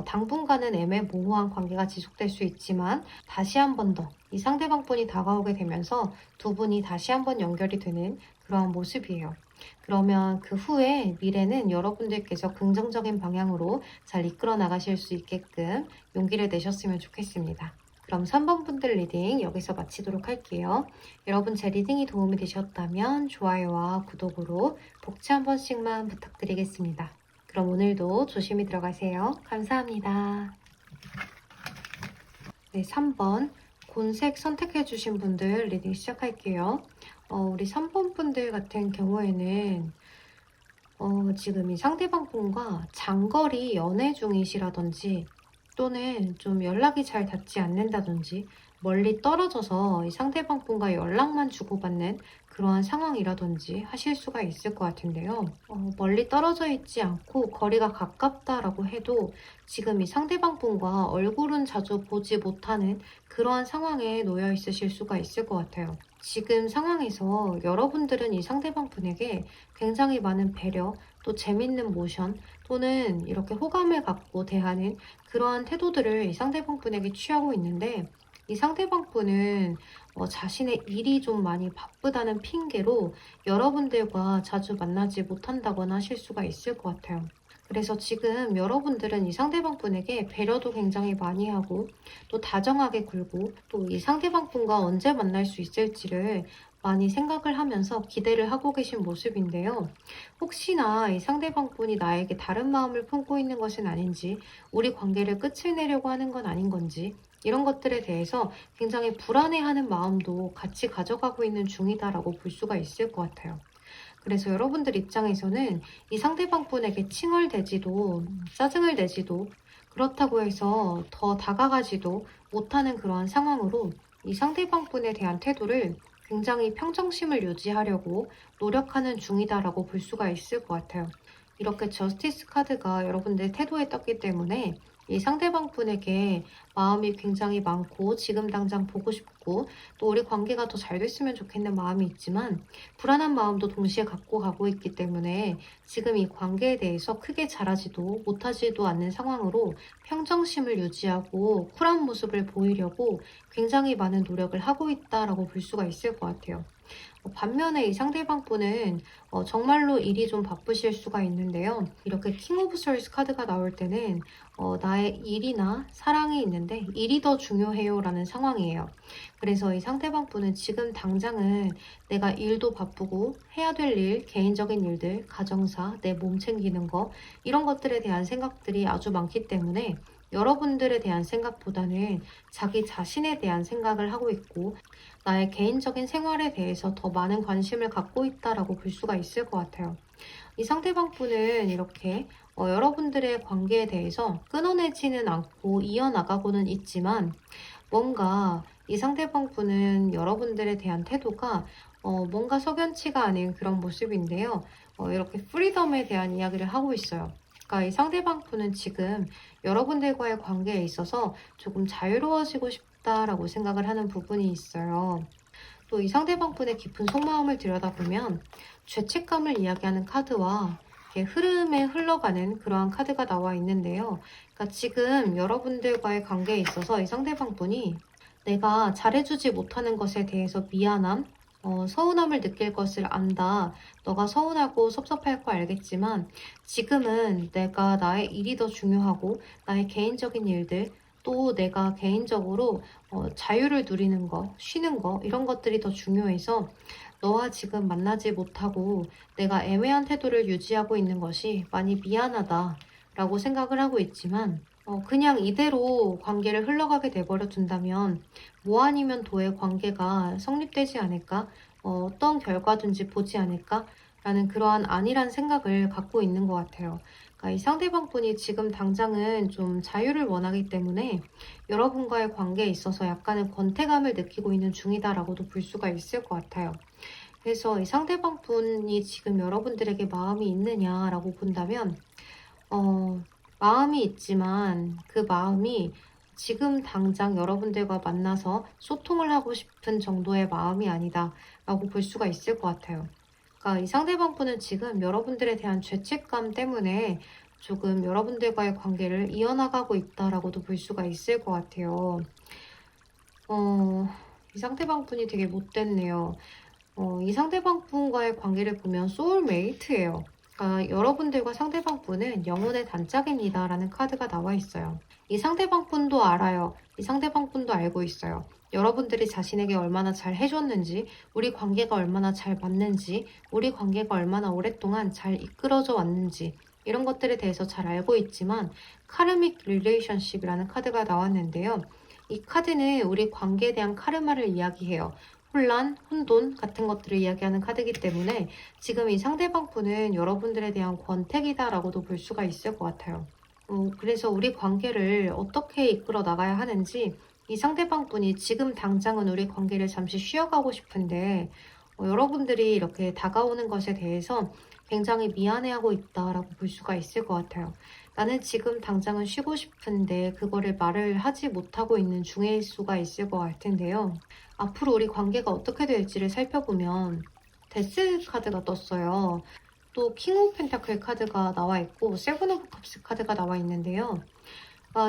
당분간은 애매모호한 관계가 지속될 수 있지만 다시 한 번 더 이 상대방 분이 다가오게 되면서 두 분이 다시 한 번 연결이 되는 그러한 모습이에요. 그러면 그 후에 미래는 여러분들께서 긍정적인 방향으로 잘 이끌어 나가실 수 있게끔 용기를 내셨으면 좋겠습니다. 그럼 3번 분들 리딩 여기서 마치도록 할게요. 여러분 제 리딩이 도움이 되셨다면 좋아요와 구독으로 복지 한 번씩만 부탁드리겠습니다. 그럼 오늘도 조심히 들어가세요. 감사합니다. 네, 3번 곤색 선택해주신 분들 리딩 시작할게요. 우리 3번 분들 같은 경우에는 지금 이 상대방 분과 장거리 연애 중이시라든지 또는 좀 연락이 잘 닿지 않는다든지 멀리 떨어져서 이 상대방 분과 연락만 주고받는 그러한 상황이라든지 하실 수가 있을 것 같은데요. 멀리 떨어져 있지 않고 거리가 가깝다라고 해도 지금 이 상대방 분과 얼굴은 자주 보지 못하는 그러한 상황에 놓여 있으실 수가 있을 것 같아요. 지금 상황에서 여러분들은 이 상대방 분에게 굉장히 많은 배려, 또 재밌는 모션, 또는 이렇게 호감을 갖고 대하는 그러한 태도들을 이 상대방 분에게 취하고 있는데 이 상대방 분은 자신의 일이 좀 많이 바쁘다는 핑계로 여러분들과 자주 만나지 못한다거나 하실 수가 있을 것 같아요. 그래서 지금 여러분들은 이 상대방 분에게 배려도 굉장히 많이 하고 또 다정하게 굴고 또 이 상대방 분과 언제 만날 수 있을지를 많이 생각을 하면서 기대를 하고 계신 모습인데요. 혹시나 이 상대방 분이 나에게 다른 마음을 품고 있는 것은 아닌지, 우리 관계를 끝을 내려고 하는 건 아닌 건지, 이런 것들에 대해서 굉장히 불안해하는 마음도 같이 가져가고 있는 중이다라고 볼 수가 있을 것 같아요. 그래서 여러분들 입장에서는 이 상대방 분에게 칭얼대지도 짜증을 내지도 그렇다고 해서 더 다가가지도 못하는 그러한 상황으로 이 상대방 분에 대한 태도를 굉장히 평정심을 유지하려고 노력하는 중이다라고 볼 수가 있을 것 같아요. 이렇게 저스티스 카드가 여러분들 태도에 떴기 때문에 이 상대방 분에게 마음이 굉장히 많고 지금 당장 보고 싶고 또 우리 관계가 더 잘 됐으면 좋겠는 마음이 있지만 불안한 마음도 동시에 갖고 가고 있기 때문에 지금 이 관계에 대해서 크게 잘하지도 못하지도 않는 상황으로 평정심을 유지하고 쿨한 모습을 보이려고 굉장히 많은 노력을 하고 있다라고 볼 수가 있을 것 같아요. 반면에 이 상대방 분은 정말로 일이 좀 바쁘실 수가 있는데요. 이렇게 킹 오브 솔스 카드가 나올 때는 나의 일이나 사랑이 있는데 일이 더 중요해요 라는 상황이에요. 그래서 이 상대방 분은 지금 당장은 내가 일도 바쁘고 해야 될 일, 개인적인 일들, 가정사, 내 몸 챙기는 거 이런 것들에 대한 생각들이 아주 많기 때문에 여러분들에 대한 생각보다는 자기 자신에 대한 생각을 하고 있고 나의 개인적인 생활에 대해서 더 많은 관심을 갖고 있다라고 볼 수가 있을 것 같아요. 이 상대방 분은 이렇게 여러분들의 관계에 대해서 끊어내지는 않고 이어나가고는 있지만 뭔가 이 상대방 분은 여러분들에 대한 태도가 뭔가 석연치가 않은 그런 모습인데요. 이렇게 프리덤에 대한 이야기를 하고 있어요. 그러니까 이 상대방 분은 지금 여러분들과의 관계에 있어서 조금 자유로워지고 싶다라고 생각을 하는 부분이 있어요. 또 이 상대방 분의 깊은 속마음을 들여다보면 죄책감을 이야기하는 카드와 이렇게 흐름에 흘러가는 그러한 카드가 나와 있는데요. 그러니까 지금 여러분들과의 관계에 있어서 이 상대방 분이 내가 잘해주지 못하는 것에 대해서 미안함, 서운함을 느낄 것을 안다. 너가 서운하고 섭섭할 거 알겠지만 지금은 내가 나의 일이 더 중요하고 나의 개인적인 일들 또 내가 개인적으로 자유를 누리는 거, 쉬는 거 이런 것들이 더 중요해서 너와 지금 만나지 못하고 내가 애매한 태도를 유지하고 있는 것이 많이 미안하다 라고 생각을 하고 있지만 그냥 이대로 관계를 흘러가게 내버려 둔다면 뭐 아니면 도의 관계가 성립되지 않을까? 어떤 결과든지 보지 않을까? 라는 그러한 안일한 생각을 갖고 있는 것 같아요. 그러니까 이 상대방 분이 지금 당장은 좀 자유를 원하기 때문에 여러분과의 관계에 있어서 약간의 권태감을 느끼고 있는 중이다라고도 볼 수가 있을 것 같아요. 그래서 이 상대방 분이 지금 여러분들에게 마음이 있느냐라고 본다면 마음이 있지만 그 마음이 지금 당장 여러분들과 만나서 소통을 하고 싶은 정도의 마음이 아니다 라고 볼 수가 있을 것 같아요. 그러니까 이 상대방 분은 지금 여러분들에 대한 죄책감 때문에 조금 여러분들과의 관계를 이어나가고 있다라고도 볼 수가 있을 것 같아요. 이 상대방 분이 되게 못됐네요. 이 상대방분과의 관계를 보면 소울메이트예요. 그러니까 여러분들과 상대방분은 영혼의 단짝입니다 라는 카드가 나와 있어요. 이 상대방분도 알아요. 이 상대방분도 알고 있어요. 여러분들이 자신에게 얼마나 잘 해줬는지, 우리 관계가 얼마나 잘 맞는지, 우리 관계가 얼마나 오랫동안 잘 이끌어져 왔는지, 이런 것들에 대해서 잘 알고 있지만 카르믹 릴레이션십이라는 카드가 나왔는데요. 이 카드는 우리 관계에 대한 카르마를 이야기해요. 혼란, 혼돈 같은 것들을 이야기하는 카드이기 때문에 지금 이 상대방 분은 여러분들에 대한 권태기다라고도 볼 수가 있을 것 같아요. 그래서 우리 관계를 어떻게 이끌어 나가야 하는지 이 상대방 분이 지금 당장은 우리 관계를 잠시 쉬어가고 싶은데 여러분들이 이렇게 다가오는 것에 대해서 굉장히 미안해하고 있다라고 볼 수가 있을 것 같아요. 나는 지금 당장은 쉬고 싶은데 그거를 말을 하지 못하고 있는 중일 수가 있을 것 같은데요. 앞으로 우리 관계가 어떻게 될지를 살펴보면 데스 카드가 떴어요. 또 킹 오브 펜타클 카드가 나와 있고 세븐 오브 컵스 카드가 나와 있는데요.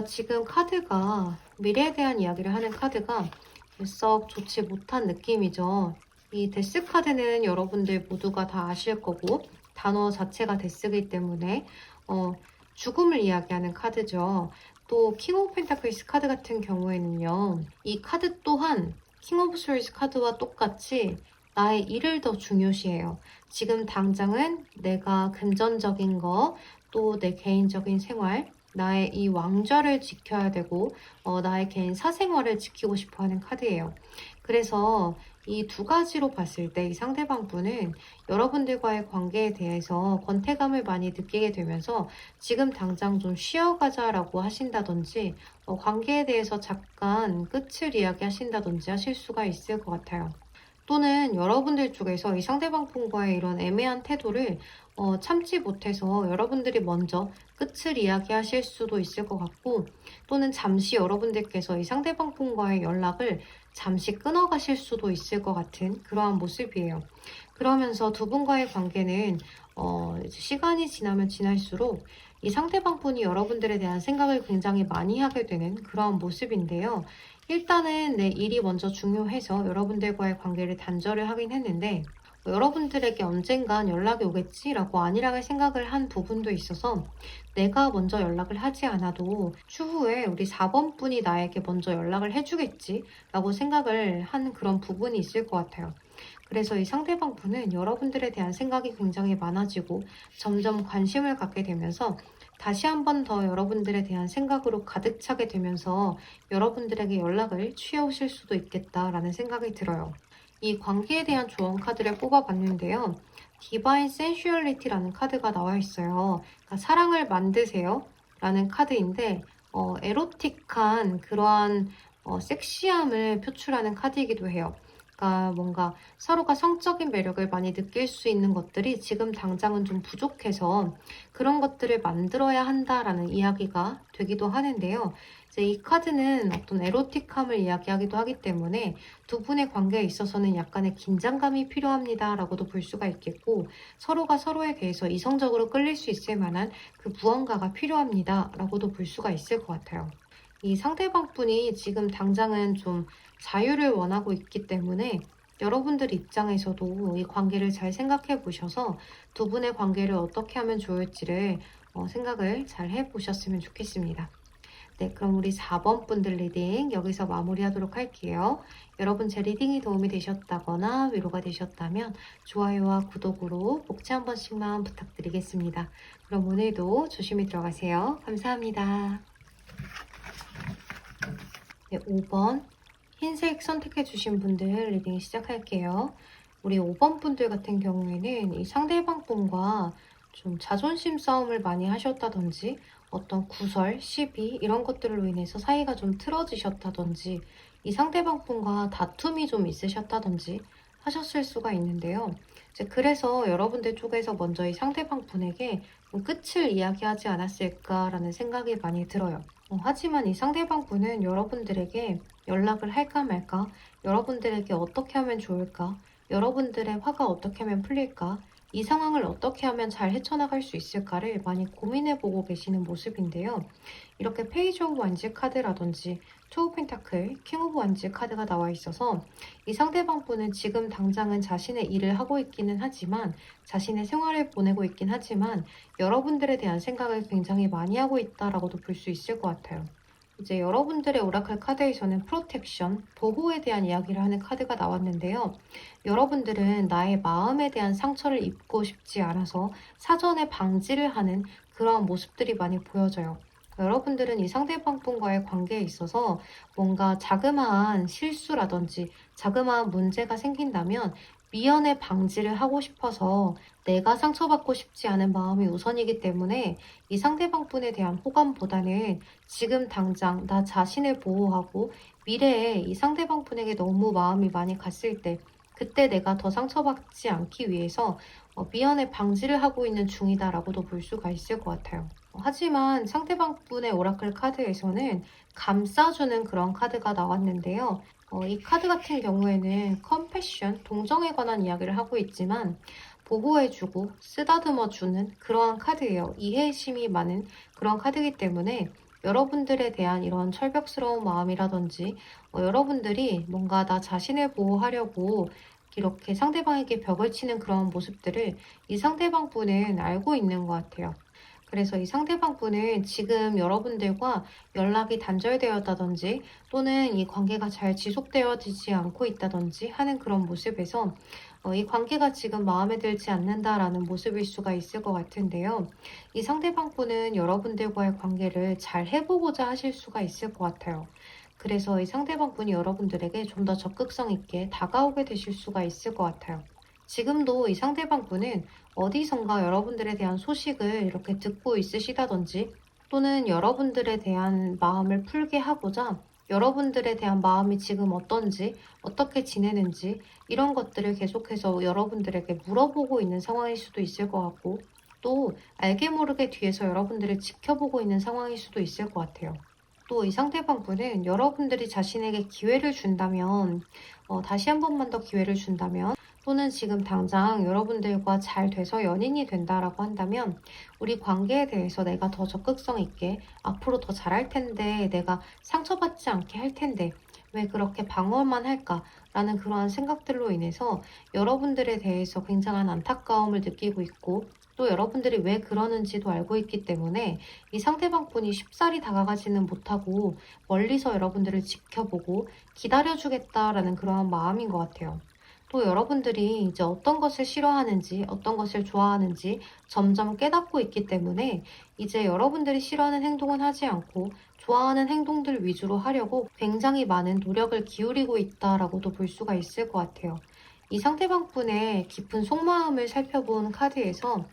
지금 카드가 미래에 대한 이야기를 하는 카드가 썩 좋지 못한 느낌이죠. 이 데스 카드는 여러분들 모두가 다 아실 거고 단어 자체가 데스이기 때문에 죽음을 이야기하는 카드죠. 또 킹 오브 펜타클스 카드 같은 경우에는요. 이 카드 또한 킹 오브 스월드 카드와 똑같이 나의 일을 더 중요시해요. 지금 당장은 내가 금전적인 거, 또 내 개인적인 생활, 나의 이 왕좌를 지켜야 되고 나의 개인 사생활을 지키고 싶어 하는 카드예요. 그래서 이 두 가지로 봤을 때 이 상대방 분은 여러분들과의 관계에 대해서 권태감을 많이 느끼게 되면서 지금 당장 좀 쉬어가자라고 하신다든지 관계에 대해서 잠깐 끝을 이야기하신다든지 하실 수가 있을 것 같아요. 또는 여러분들 쪽에서 이 상대방 분과의 이런 애매한 태도를 참지 못해서 여러분들이 먼저 끝을 이야기하실 수도 있을 것 같고 또는 잠시 여러분들께서 이 상대방 분과의 연락을 잠시 끊어가실 수도 있을 것 같은 그러한 모습이에요. 그러면서 두 분과의 관계는 이제 시간이 지나면 지날수록 이 상대방 분이 여러분들에 대한 생각을 굉장히 많이 하게 되는 그러한 모습인데요. 일단은 내 일이 먼저 중요해서 여러분들과의 관계를 단절을 하긴 했는데 여러분들에게 언젠간 연락이 오겠지라고 안일하게 생각을 한 부분도 있어서 내가 먼저 연락을 하지 않아도 추후에 우리 4번 분이 나에게 먼저 연락을 해주겠지라고 생각을 한 그런 부분이 있을 것 같아요. 그래서 이 상대방 분은 여러분들에 대한 생각이 굉장히 많아지고 점점 관심을 갖게 되면서 다시 한 번 더 여러분들에 대한 생각으로 가득 차게 되면서 여러분들에게 연락을 취해오실 수도 있겠다라는 생각이 들어요. 이 관계에 대한 조언 카드를 뽑아봤는데요. 디바인 센슈얼리티라는 카드가 나와 있어요. 그러니까 사랑을 만드세요 라는 카드인데 에로틱한 그러한 섹시함을 표출하는 카드이기도 해요. 그러니까 뭔가 서로가 성적인 매력을 많이 느낄 수 있는 것들이 지금 당장은 좀 부족해서 그런 것들을 만들어야 한다라는 이야기가 되기도 하는데요. 이제 이 카드는 어떤 에로틱함을 이야기하기도 하기 때문에 두 분의 관계에 있어서는 약간의 긴장감이 필요합니다라고도 볼 수가 있겠고 서로가 서로에 대해서 이성적으로 끌릴 수 있을 만한 그 무언가가 필요합니다라고도 볼 수가 있을 것 같아요. 이 상대방 분이 지금 당장은 좀 자유를 원하고 있기 때문에 여러분들 입장에서도 이 관계를 잘 생각해 보셔서 두 분의 관계를 어떻게 하면 좋을지를 생각을 잘 해보셨으면 좋겠습니다. 네, 그럼 우리 4번 분들 리딩 여기서 마무리하도록 할게요. 여러분 제 리딩이 도움이 되셨다거나 위로가 되셨다면 좋아요와 구독으로 복채 한 번씩만 부탁드리겠습니다. 그럼 오늘도 조심히 들어가세요. 감사합니다. 네, 5번 흰색 선택해주신 분들 리딩 시작할게요. 우리 5번 분들 같은 경우에는 이 상대방 분과 좀 자존심 싸움을 많이 하셨다든지 어떤 구설, 시비 이런 것들로 인해서 사이가 좀 틀어지셨다든지 이 상대방 분과 다툼이 좀 있으셨다든지 하셨을 수가 있는데요. 이제 그래서 여러분들 쪽에서 먼저 이 상대방 분에게 좀 끝을 이야기하지 않았을까라는 생각이 많이 들어요. 하지만 이 상대방 분은 여러분들에게 연락을 할까 말까, 여러분들에게 어떻게 하면 좋을까, 여러분들의 화가 어떻게 하면 풀릴까, 이 상황을 어떻게 하면 잘 헤쳐나갈 수 있을까를 많이 고민해보고 계시는 모습인데요. 이렇게 페이지 오브 완즈 카드라든지 투 오브 펜타클, 킹 오브 원즈 카드가 나와 있어서 이 상대방 분은 지금 당장은 자신의 일을 하고 있기는 하지만 자신의 생활을 보내고 있긴 하지만 여러분들에 대한 생각을 굉장히 많이 하고 있다라고도 볼 수 있을 것 같아요. 이제 여러분들의 오라클 카드에서는 프로텍션, 보호에 대한 이야기를 하는 카드가 나왔는데요. 여러분들은 나의 마음에 대한 상처를 입고 싶지 않아서 사전에 방지를 하는 그러한 모습들이 많이 보여져요. 여러분들은 이 상대방 분과의 관계에 있어서 뭔가 자그마한 실수라든지 자그마한 문제가 생긴다면 미연에 방지를 하고 싶어서 내가 상처받고 싶지 않은 마음이 우선이기 때문에 이 상대방 분에 대한 호감보다는 지금 당장 나 자신을 보호하고 미래에 이 상대방 분에게 너무 마음이 많이 갔을 때 그때 내가 더 상처받지 않기 위해서 미연에 방지를 하고 있는 중이다라고도 볼 수가 있을 것 같아요. 하지만 상대방 분의 오라클 카드에서는 감싸주는 그런 카드가 나왔는데요. 이 카드 같은 경우에는 컴패션, 동정에 관한 이야기를 하고 있지만 보호해주고 쓰다듬어주는 그러한 카드예요. 이해심이 많은 그런 카드이기 때문에 여러분들에 대한 이런 철벽스러운 마음이라든지 여러분들이 뭔가 나 자신을 보호하려고 이렇게 상대방에게 벽을 치는 그런 모습들을 이 상대방 분은 알고 있는 것 같아요. 그래서 이 상대방 분은 지금 여러분들과 연락이 단절되었다든지 또는 이 관계가 잘 지속되어지지 않고 있다든지 하는 그런 모습에서 이 관계가 지금 마음에 들지 않는다라는 모습일 수가 있을 것 같은데요. 이 상대방 분은 여러분들과의 관계를 잘 해보고자 하실 수가 있을 것 같아요. 그래서 이 상대방 분이 여러분들에게 좀 더 적극성 있게 다가오게 되실 수가 있을 것 같아요. 지금도 이 상대방 분은 어디선가 여러분들에 대한 소식을 이렇게 듣고 있으시다든지 또는 여러분들에 대한 마음을 풀게 하고자 여러분들에 대한 마음이 지금 어떤지, 어떻게 지내는지 이런 것들을 계속해서 여러분들에게 물어보고 있는 상황일 수도 있을 것 같고 또 알게 모르게 뒤에서 여러분들을 지켜보고 있는 상황일 수도 있을 것 같아요. 또 이 상대방 분은 여러분들이 자신에게 기회를 준다면, 다시 한 번만 더 기회를 준다면, 또는 지금 당장 여러분들과 잘 돼서 연인이 된다라고 한다면, 우리 관계에 대해서 내가 더 적극성 있게 앞으로 더 잘할 텐데, 내가 상처받지 않게 할 텐데, 왜 그렇게 방어만 할까라는 그러한 생각들로 인해서 여러분들에 대해서 굉장한 안타까움을 느끼고 있고, 또 여러분들이 왜 그러는지도 알고 있기 때문에 이 상대방 분이 쉽사리 다가가지는 못하고 멀리서 여러분들을 지켜보고 기다려주겠다라는 그러한 마음인 것 같아요. 또 여러분들이 이제 어떤 것을 싫어하는지, 어떤 것을 좋아하는지 점점 깨닫고 있기 때문에 이제 여러분들이 싫어하는 행동은 하지 않고 좋아하는 행동들 위주로 하려고 굉장히 많은 노력을 기울이고 있다라고도 볼 수가 있을 것 같아요. 이 상대방 분의 깊은 속마음을 살펴본 카드에서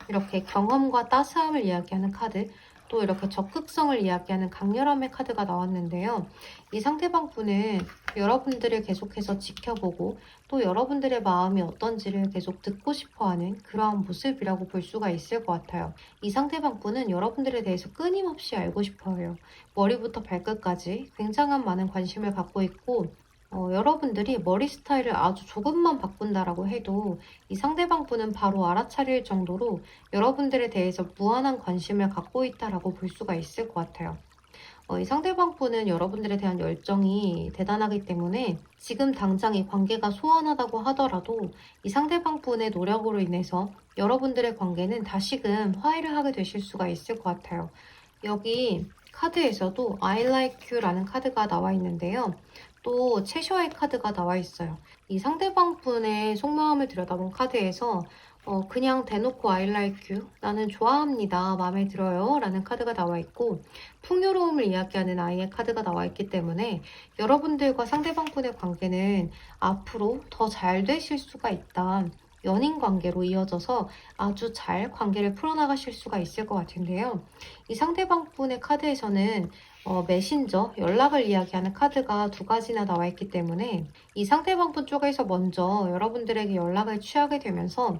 이렇게 경험과 따스함을 이야기하는 카드, 또 이렇게 적극성을 이야기하는 강렬함의 카드가 나왔는데요. 이 상대방 분은 여러분들을 계속해서 지켜보고 또 여러분들의 마음이 어떤지를 계속 듣고 싶어하는 그러한 모습이라고 볼 수가 있을 것 같아요. 이 상대방 분은 여러분들에 대해서 끊임없이 알고 싶어해요. 머리부터 발끝까지 굉장한 많은 관심을 갖고 있고 여러분들이 머리 스타일을 아주 조금만 바꾼다라고 해도 이 상대방 분은 바로 알아차릴 정도로 여러분들에 대해서 무한한 관심을 갖고 있다라고 볼 수가 있을 것 같아요. 이 상대방 분은 여러분들에 대한 열정이 대단하기 때문에 지금 당장 이 관계가 소원하다고 하더라도 이 상대방 분의 노력으로 인해서 여러분들의 관계는 다시금 화해를 하게 되실 수가 있을 것 같아요. 여기 카드에서도 I like you라는 카드가 나와 있는데요. 또 채셔의 카드가 나와 있어요. 이 상대방 분의 속마음을 들여다본 카드에서 그냥 대놓고 I like you, 나는 좋아합니다, 마음에 들어요 라는 카드가 나와 있고 풍요로움을 이야기하는 아이의 카드가 나와 있기 때문에 여러분들과 상대방 분의 관계는 앞으로 더 잘 되실 수가 있다. 연인 관계로 이어져서 아주 잘 관계를 풀어나가실 수가 있을 것 같은데요. 이 상대방 분의 카드에서는 메신저, 연락을 이야기하는 카드가 두 가지나 나와 있기 때문에 이 상대방 분 쪽에서 먼저 여러분들에게 연락을 취하게 되면서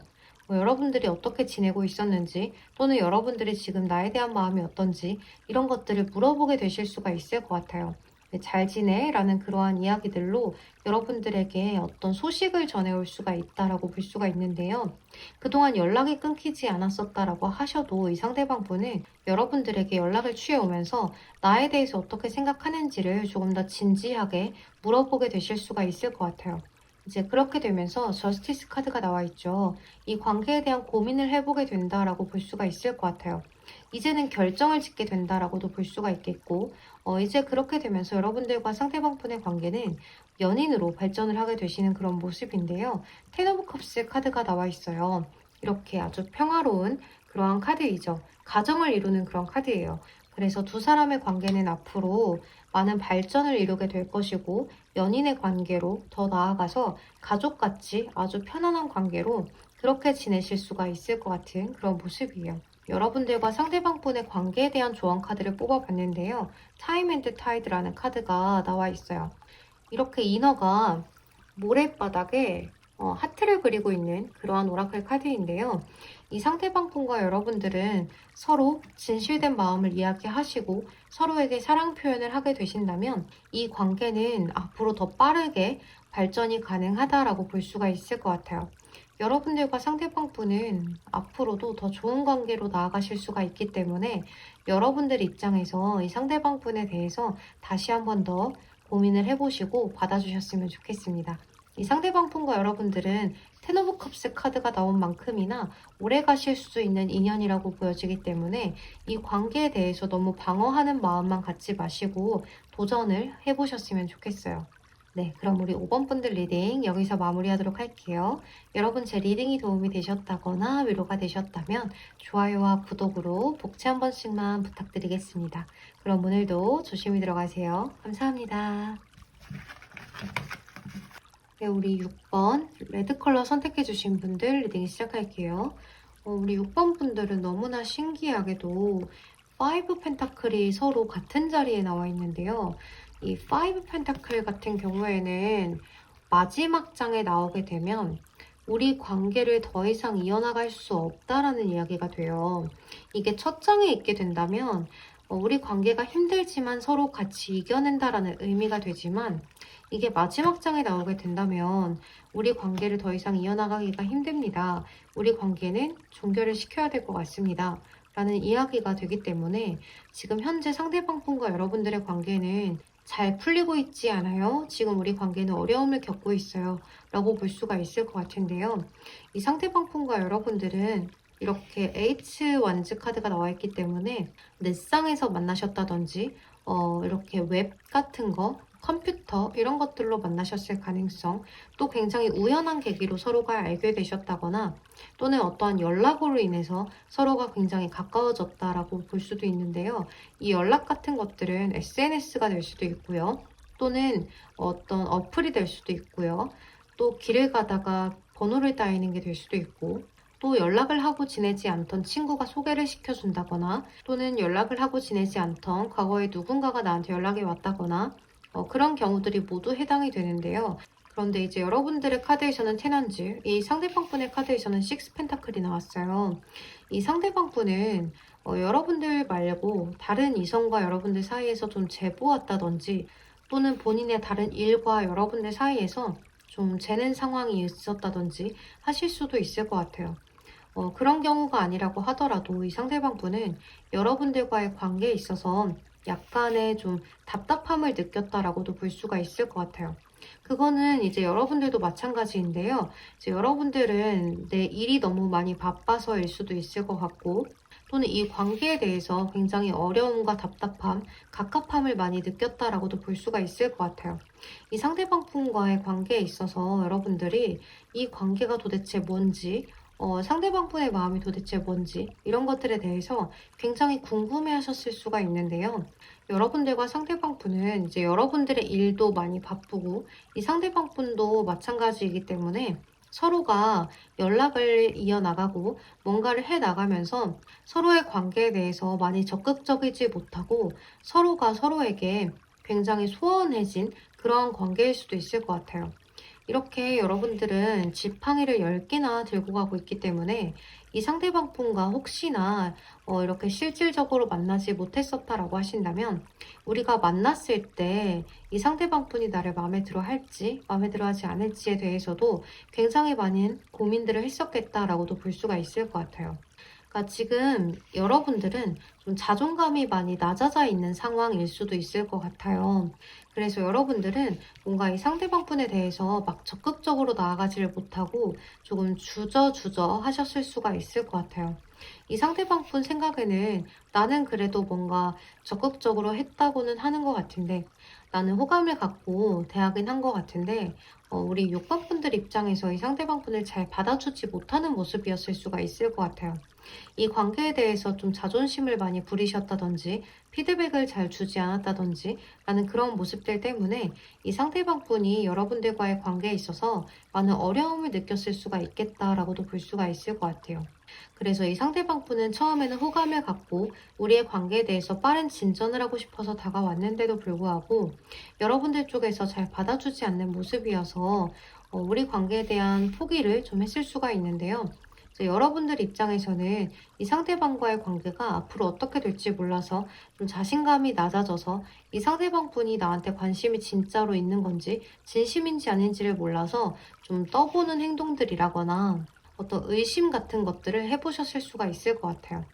여러분들이 어떻게 지내고 있었는지 또는 여러분들이 지금 나에 대한 마음이 어떤지 이런 것들을 물어보게 되실 수가 있을 것 같아요. 네, 잘 지내? 라는 그러한 이야기들로 여러분들에게 어떤 소식을 전해올 수가 있다라고 볼 수가 있는데요. 그동안 연락이 끊기지 않았었다라고 하셔도 이 상대방 분은 여러분들에게 연락을 취해오면서 나에 대해서 어떻게 생각하는지를 조금 더 진지하게 물어보게 되실 수가 있을 것 같아요. 이제 그렇게 되면서 저스티스 카드가 나와 있죠. 이 관계에 대한 고민을 해보게 된다라고 볼 수가 있을 것 같아요. 이제는 결정을 짓게 된다라고도 볼 수가 있겠고, 이제 그렇게 되면서 여러분들과 상대방 분의 관계는 연인으로 발전을 하게 되시는 그런 모습인데요. 텐 오브 컵스 카드가 나와 있어요. 이렇게 아주 평화로운 그러한 카드이죠. 가정을 이루는 그런 카드예요. 그래서 두 사람의 관계는 앞으로 많은 발전을 이루게 될 것이고, 연인의 관계로 더 나아가서 가족같이 아주 편안한 관계로 그렇게 지내실 수가 있을 것 같은 그런 모습이에요. 여러분들과 상대방 분의 관계에 대한 조언 카드를 뽑아봤는데요. 타임 앤드 타이드라는 카드가 나와 있어요. 이렇게 인어가 모래바닥에 하트를 그리고 있는 그러한 오라클 카드인데요. 이 상대방 분과 여러분들은 서로 진실된 마음을 이야기하시고 서로에게 사랑 표현을 하게 되신다면 이 관계는 앞으로 더 빠르게 발전이 가능하다라고 볼 수가 있을 것 같아요. 여러분들과 상대방 분은 앞으로도 더 좋은 관계로 나아가실 수가 있기 때문에 여러분들 입장에서 이 상대방 분에 대해서 다시 한번 더 고민을 해보시고 받아주셨으면 좋겠습니다. 이 상대방 분과 여러분들은 텐 오브 컵스 카드가 나온 만큼이나 오래 가실 수 있는 인연이라고 보여지기 때문에 이 관계에 대해서 너무 방어하는 마음만 갖지 마시고 도전을 해보셨으면 좋겠어요. 네, 그럼 우리 5번 분들 리딩 여기서 마무리하도록 할게요. 여러분 제 리딩이 도움이 되셨다거나 위로가 되셨다면 좋아요와 구독으로 복채 한 번씩만 부탁드리겠습니다. 그럼 오늘도 조심히 들어가세요. 감사합니다. 네, 우리 6번 레드 컬러 선택해주신 분들 리딩 시작할게요. 우리 6번 분들은 너무나 신기하게도 5 펜타클이 서로 같은 자리에 나와 있는데요. 이 5 펜타클 같은 경우에는 마지막 장에 나오게 되면 우리 관계를 더 이상 이어나갈 수 없다라는 이야기가 돼요. 이게 첫 장에 있게 된다면 우리 관계가 힘들지만 서로 같이 이겨낸다라는 의미가 되지만 이게 마지막 장에 나오게 된다면 우리 관계를 더 이상 이어나가기가 힘듭니다. 우리 관계는 종결을 시켜야 될 것 같습니다. 라는 이야기가 되기 때문에 지금 현재 상대방 분과 여러분들의 관계는 잘 풀리고 있지 않아요? 지금 우리 관계는 어려움을 겪고 있어요. 라고 볼 수가 있을 것 같은데요. 이 상대방 분과 여러분들은 이렇게 H 완즈 카드가 나와 있기 때문에 넷상에서 만나셨다든지 이렇게 웹 같은 거 컴퓨터 이런 것들로 만나셨을 가능성, 또 굉장히 우연한 계기로 서로가 알게 되셨다거나 또는 어떠한 연락으로 인해서 서로가 굉장히 가까워졌다라고 볼 수도 있는데요. 이 연락 같은 것들은 SNS가 될 수도 있고요. 또는 어떤 어플이 될 수도 있고요. 또 길을 가다가 번호를 따이는 게 될 수도 있고 또 연락을 하고 지내지 않던 친구가 소개를 시켜준다거나 또는 연락을 하고 지내지 않던 과거에 누군가가 나한테 연락이 왔다거나 그런 경우들이 모두 해당이 되는데요. 그런데 이제 여러분들의 카드에서는 테넌즈, 이 상대방 분의 카드에서는 식스 펜타클이 나왔어요. 이 상대방 분은 여러분들 말고 다른 이성과 여러분들 사이에서 좀 재보았다든지 또는 본인의 다른 일과 여러분들 사이에서 좀 재는 상황이 있었다든지 하실 수도 있을 것 같아요. 그런 경우가 아니라고 하더라도 이 상대방 분은 여러분들과의 관계에 있어서 약간의 좀 답답함을 느꼈다라고도 볼 수가 있을 것 같아요. 그거는 이제 여러분들도 마찬가지인데요. 이제 여러분들은 내 일이 너무 많이 바빠서일 수도 있을 것 같고, 또는 이 관계에 대해서 굉장히 어려움과 답답함, 갑갑함을 많이 느꼈다라고도 볼 수가 있을 것 같아요. 이 상대방 분과의 관계에 있어서 여러분들이 이 관계가 도대체 뭔지, 상대방 분의 마음이 도대체 뭔지 이런 것들에 대해서 굉장히 궁금해 하셨을 수가 있는데요. 여러분들과 상대방 분은 이제 여러분들의 일도 많이 바쁘고 이 상대방 분도 마찬가지이기 때문에 서로가 연락을 이어나가고 뭔가를 해나가면서 서로의 관계에 대해서 많이 적극적이지 못하고 서로가 서로에게 굉장히 소원해진 그런 관계일 수도 있을 것 같아요. 이렇게 여러분들은 지팡이를 10개나 들고 가고 있기 때문에 이 상대방분과 혹시나 이렇게 실질적으로 만나지 못했었다라고 하신다면 우리가 만났을 때 이 상대방분이 나를 마음에 들어 할지 마음에 들어 하지 않을지에 대해서도 굉장히 많은 고민들을 했었겠다라고도 볼 수가 있을 것 같아요. 그러니까 지금 여러분들은 좀 자존감이 많이 낮아져 있는 상황일 수도 있을 것 같아요. 그래서 여러분들은 뭔가 이 상대방분에 대해서 막 적극적으로 나아가지를 못하고 조금 주저주저 하셨을 수가 있을 것 같아요. 이 상대방분 생각에는 나는 그래도 뭔가 적극적으로 했다고는 하는 것 같은데, 나는 호감을 갖고 대하긴 한 것 같은데, 우리 6번 분들 입장에서 이 상대방분을 잘 받아주지 못하는 모습이었을 수가 있을 것 같아요. 이 관계에 대해서 좀 자존심을 많이 부리셨다든지 피드백을 잘 주지 않았다든지 라는 그런 모습들 때문에 이 상대방분이 여러분들과의 관계에 있어서 많은 어려움을 느꼈을 수가 있겠다라고도 볼 수가 있을 것 같아요. 그래서 이 상대방분은 처음에는 호감을 갖고 우리의 관계에 대해서 빠른 진전을 하고 싶어서 다가왔는데도 불구하고 여러분들 쪽에서 잘 받아주지 않는 모습이어서 우리 관계에 대한 포기를 좀 했을 수가 있는데요. 여러분들 입장에서는 이 상대방과의 관계가 앞으로 어떻게 될지 몰라서 좀 자신감이 낮아져서 이 상대방 분이 나한테 관심이 진짜로 있는 건지 진심인지 아닌지를 몰라서 좀 떠보는 행동들이라거나 어떤 의심 같은 것들을 해보셨을 수가 있을 것 같아요.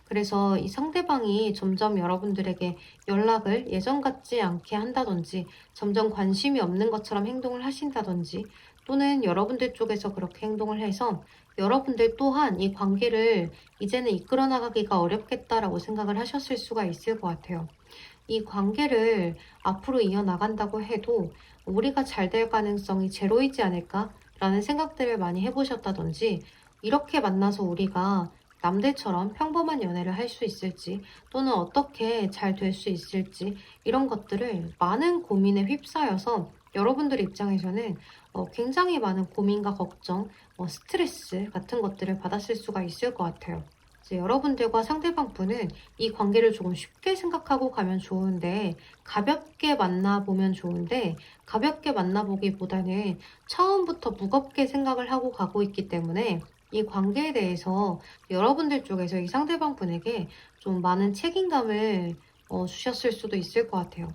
그래서 이 상대방이 점점 여러분들에게 연락을 예전 같지 않게 한다든지 점점 관심이 없는 것처럼 행동을 하신다든지 또는 여러분들 쪽에서 그렇게 행동을 해서 여러분들 또한 이 관계를 이제는 이끌어 나가기가 어렵겠다라고 생각을 하셨을 수가 있을 것 같아요. 이 관계를 앞으로 이어나간다고 해도 우리가 잘 될 가능성이 제로이지 않을까라는 생각들을 많이 해보셨다든지 이렇게 만나서 우리가 남들처럼 평범한 연애를 할 수 있을지 또는 어떻게 잘 될 수 있을지 이런 것들을 많은 고민에 휩싸여서 여러분들 입장에서는 굉장히 많은 고민과 걱정, 스트레스 같은 것들을 받았을 수가 있을 것 같아요. 이제 여러분들과 상대방 분은 이 관계를 조금 쉽게 생각하고 가면 좋은데, 가볍게 만나보면 좋은데, 가볍게 만나보기보다는 처음부터 무겁게 생각을 하고 가고 있기 때문에 이 관계에 대해서 여러분들 쪽에서 이 상대방 분에게 좀 많은 책임감을 주셨을 수도 있을 것 같아요.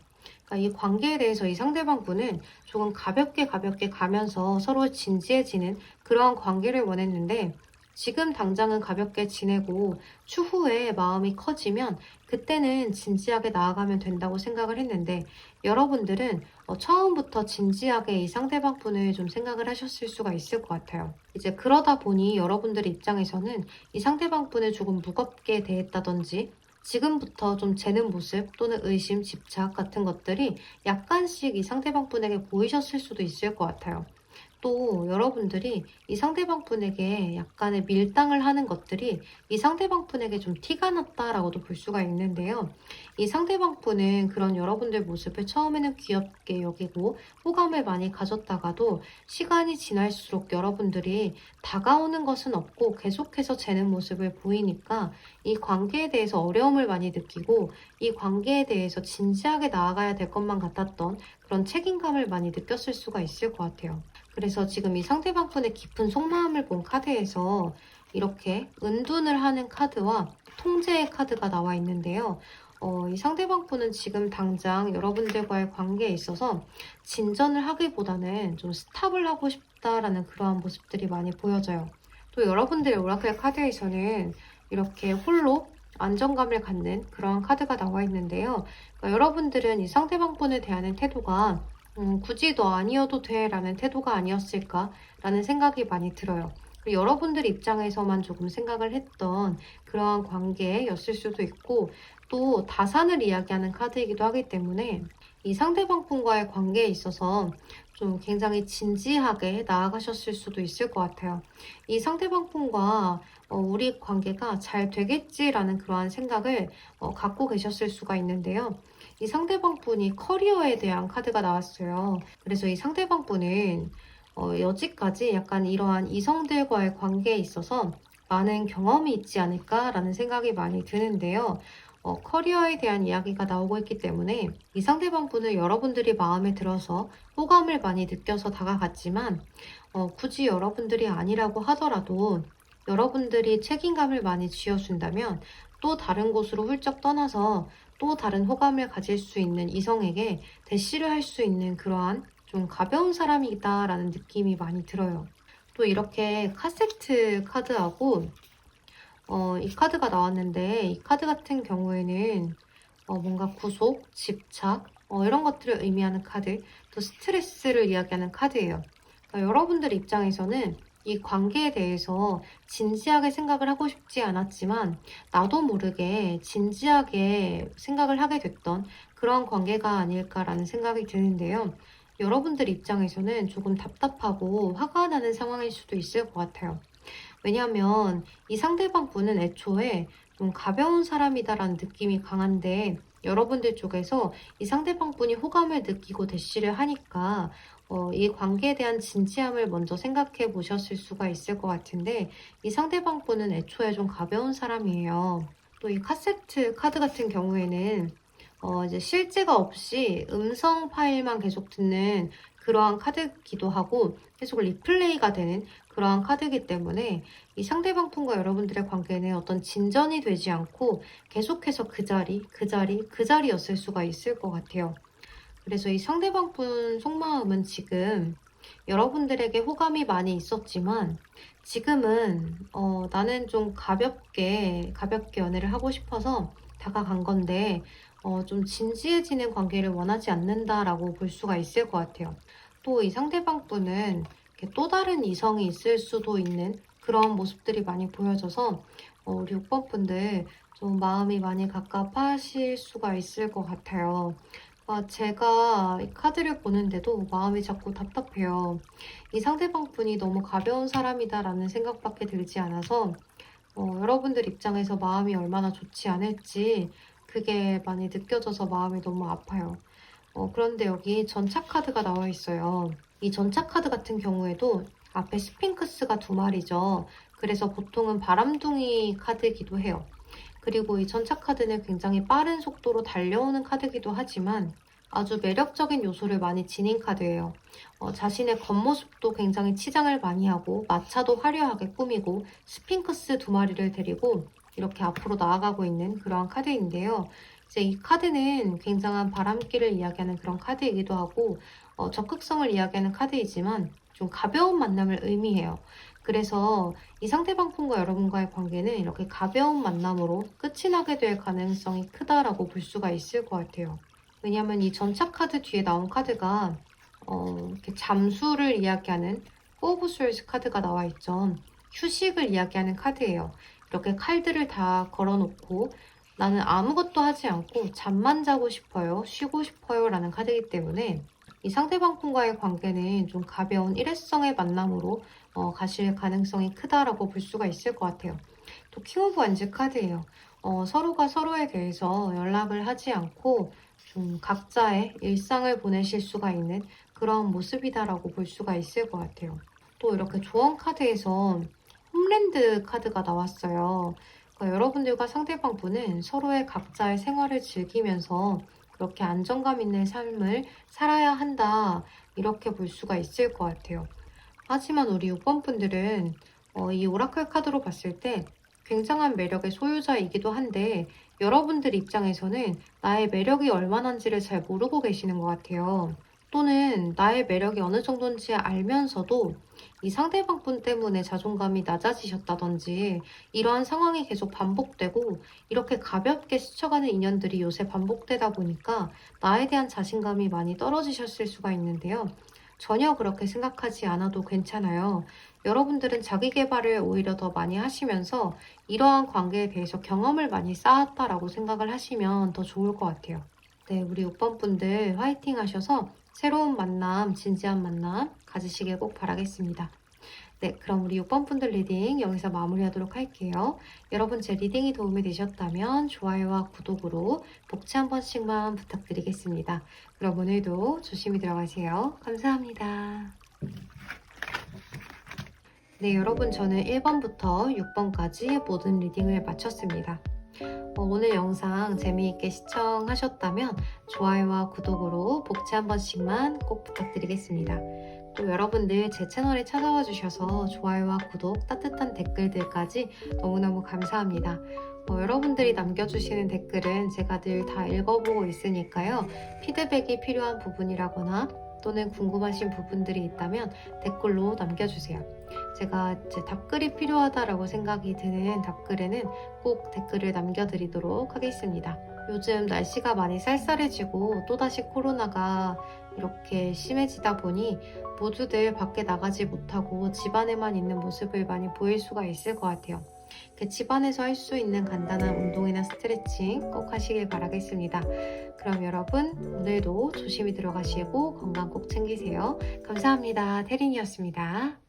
그러니까 이 관계에 대해서 이 상대방 분은 조금 가볍게 가볍게 가면서 서로 진지해지는 그러한 관계를 원했는데 지금 당장은 가볍게 지내고 추후에 마음이 커지면 그때는 진지하게 나아가면 된다고 생각을 했는데 여러분들은 처음부터 진지하게 이 상대방 분을 좀 생각을 하셨을 수가 있을 것 같아요. 이제 그러다 보니 여러분들 입장에서는 이 상대방 분을 조금 무겁게 대했다든지 지금부터 좀 재는 모습 또는 의심, 집착 같은 것들이 약간씩 이 상대방 분에게 보이셨을 수도 있을 것 같아요. 또 여러분들이 이 상대방 분에게 약간의 밀당을 하는 것들이 이 상대방 분에게 좀 티가 났다라고도 볼 수가 있는데요. 이 상대방 분은 그런 여러분들 모습을 처음에는 귀엽게 여기고 호감을 많이 가졌다가도 시간이 지날수록 여러분들이 다가오는 것은 없고 계속해서 재는 모습을 보이니까 이 관계에 대해서 어려움을 많이 느끼고 이 관계에 대해서 진지하게 나아가야 될 것만 같았던 그런 책임감을 많이 느꼈을 수가 있을 것 같아요. 그래서 지금 이 상대방 분의 깊은 속마음을 본 카드에서 이렇게 은둔을 하는 카드와 통제의 카드가 나와 있는데요. 이 상대방 분은 지금 당장 여러분들과의 관계에 있어서 진전을 하기보다는 좀 스탑을 하고 싶다라는 그러한 모습들이 많이 보여져요. 또 여러분들의 오라클 카드에서는 이렇게 홀로 안정감을 갖는 그러한 카드가 나와 있는데요. 그러니까 여러분들은 이 상대방 분을 대하는 태도가 굳이 너 아니어도 돼 라는 태도가 아니었을까라는 생각이 많이 들어요. 그리고 여러분들 입장에서만 조금 생각을 했던 그러한 관계였을 수도 있고 또 다산을 이야기하는 카드이기도 하기 때문에 이 상대방 분과의 관계에 있어서 좀 굉장히 진지하게 나아가셨을 수도 있을 것 같아요. 이 상대방 분과 우리 관계가 잘 되겠지라는 그러한 생각을 갖고 계셨을 수가 있는데요. 이 상대방 분이 커리어에 대한 카드가 나왔어요. 그래서 이 상대방 분은 여지까지 약간 이러한 이성들과의 관계에 있어서 많은 경험이 있지 않을까라는 생각이 많이 드는데요. 커리어에 대한 이야기가 나오고 있기 때문에 이 상대방 분을 여러분들이 마음에 들어서 호감을 많이 느껴서 다가갔지만 굳이 여러분들이 아니라고 하더라도 여러분들이 책임감을 많이 쥐어준다면 또 다른 곳으로 훌쩍 떠나서 또 다른 호감을 가질 수 있는 이성에게 대시를 할 수 있는 그러한 좀 가벼운 사람이다라는 느낌이 많이 들어요. 또 이렇게 카세트 카드하고 이 카드가 나왔는데 이 카드 같은 경우에는 뭔가 구속, 집착 이런 것들을 의미하는 카드, 또 스트레스를 이야기하는 카드예요. 그러니까 여러분들 입장에서는 이 관계에 대해서 진지하게 생각을 하고 싶지 않았지만 나도 모르게 진지하게 생각을 하게 됐던 그런 관계가 아닐까라는 생각이 드는데요. 여러분들 입장에서는 조금 답답하고 화가 나는 상황일 수도 있을 것 같아요. 왜냐하면 이 상대방 분은 애초에 좀 가벼운 사람이다라는 느낌이 강한데 여러분들 쪽에서 이 상대방 분이 호감을 느끼고 대시를 하니까 이 관계에 대한 진지함을 먼저 생각해 보셨을 수가 있을 것 같은데 이 상대방 분은 애초에 좀 가벼운 사람이에요. 또 이 카세트 카드 같은 경우에는 이제 실제가 없이 음성 파일만 계속 듣는 그러한 카드기도 하고 계속 리플레이가 되는 그러한 카드이기 때문에 이 상대방 분과 여러분들의 관계는 어떤 진전이 되지 않고 계속해서 그 자리, 그 자리, 그 자리였을 수가 있을 것 같아요. 그래서 이 상대방 분 속마음은 지금 여러분들에게 호감이 많이 있었지만 지금은 나는 좀 가볍게 연애를 하고 싶어서 다가간 건데 좀 진지해지는 관계를 원하지 않는다라고 볼 수가 있을 것 같아요. 또 이 상대방 분은 이렇게 또 다른 이성이 있을 수도 있는 그런 모습들이 많이 보여져서 우리 6번 분들 좀 마음이 많이 갑갑하실 수가 있을 것 같아요. 제가 이 카드를 보는데도 마음이 자꾸 답답해요. 이 상대방 분이 너무 가벼운 사람이다라는 생각밖에 들지 않아서 여러분들 입장에서 마음이 얼마나 좋지 않을지 그게 많이 느껴져서 마음이 너무 아파요. 그런데 여기 전차 카드가 나와 있어요. 이 전차 카드 같은 경우에도 앞에 스핑크스가 두 마리죠. 그래서 보통은 바람둥이 카드이기도 해요. 그리고 이 전차 카드는 굉장히 빠른 속도로 달려오는 카드이기도 하지만 아주 매력적인 요소를 많이 지닌 카드예요. 자신의 겉모습도 굉장히 치장을 많이 하고 마차도 화려하게 꾸미고 스핑크스 두 마리를 데리고 이렇게 앞으로 나아가고 있는 그러한 카드인데요. 이제 이 카드는 굉장한 바람기를 이야기하는 그런 카드이기도 하고 적극성을 이야기하는 카드이지만 좀 가벼운 만남을 의미해요. 그래서 이 상대방 분과 여러분과의 관계는 이렇게 가벼운 만남으로 끝이 나게 될 가능성이 크다라고 볼 수가 있을 것 같아요. 왜냐하면 이 전차 카드 뒤에 나온 카드가 이렇게 잠수를 이야기하는 포브 스월스 카드가 나와 있죠. 휴식을 이야기하는 카드예요. 이렇게 칼들을 다 걸어놓고 나는 아무것도 하지 않고 잠만 자고 싶어요. 쉬고 싶어요. 라는 카드이기 때문에 이 상대방 분과의 관계는 좀 가벼운 일회성의 만남으로 가실 가능성이 크다라고 볼 수가 있을 것 같아요. 또 킹 오브 완즈 카드예요. 서로가 서로에 대해서 연락을 하지 않고 좀 각자의 일상을 보내실 수가 있는 그런 모습이다라고 볼 수가 있을 것 같아요. 또 이렇게 조언 카드에서 홈랜드 카드가 나왔어요. 그러니까 여러분들과 상대방 분은 서로의 각자의 생활을 즐기면서 그렇게 안정감 있는 삶을 살아야 한다. 이렇게 볼 수가 있을 것 같아요. 하지만 우리 6번 분들은 이 오라클 카드로 봤을 때 굉장한 매력의 소유자이기도 한데 여러분들 입장에서는 나의 매력이 얼마나인지를 잘 모르고 계시는 것 같아요. 또는 나의 매력이 어느 정도인지 알면서도 이 상대방 분 때문에 자존감이 낮아지셨다든지 이러한 상황이 계속 반복되고 이렇게 가볍게 스쳐가는 인연들이 요새 반복되다 보니까 나에 대한 자신감이 많이 떨어지셨을 수가 있는데요. 전혀 그렇게 생각하지 않아도 괜찮아요. 여러분들은 자기 개발을 오히려 더 많이 하시면서 이러한 관계에 대해서 경험을 많이 쌓았다라고 생각을 하시면 더 좋을 것 같아요. 네, 우리 6번 분들 화이팅 하셔서 새로운 만남, 진지한 만남 가지시길 꼭 바라겠습니다. 네, 그럼 우리 6번 분들 리딩 여기서 마무리하도록 할게요. 여러분 제 리딩이 도움이 되셨다면 좋아요와 구독으로 복채 한 번씩만 부탁드리겠습니다. 그럼 오늘도 조심히 들어가세요. 감사합니다. 네, 여러분 저는 1번부터 6번까지 모든 리딩을 마쳤습니다. 오늘 영상 재미있게 시청하셨다면 좋아요와 구독으로 복지 한 번씩만 꼭 부탁드리겠습니다. 또 여러분들 제 채널에 찾아와 주셔서 좋아요와 구독, 따뜻한 댓글들까지 너무너무 감사합니다. 여러분들이 남겨주시는 댓글은 제가 늘 다 읽어보고 있으니까요. 피드백이 필요한 부분이라거나 또는 궁금하신 부분들이 있다면 댓글로 남겨주세요. 제가 제 답글이 필요하다라고 생각이 드는 답글에는 꼭 댓글을 남겨드리도록 하겠습니다. 요즘 날씨가 많이 쌀쌀해지고 또다시 코로나가 이렇게 심해지다 보니 모두들 밖에 나가지 못하고 집안에만 있는 모습을 많이 보일 수가 있을 것 같아요. 집안에서 할 수 있는 간단한 운동이나 스트레칭 꼭 하시길 바라겠습니다. 그럼 여러분 오늘도 조심히 들어가시고 건강 꼭 챙기세요. 감사합니다. 태린이었습니다.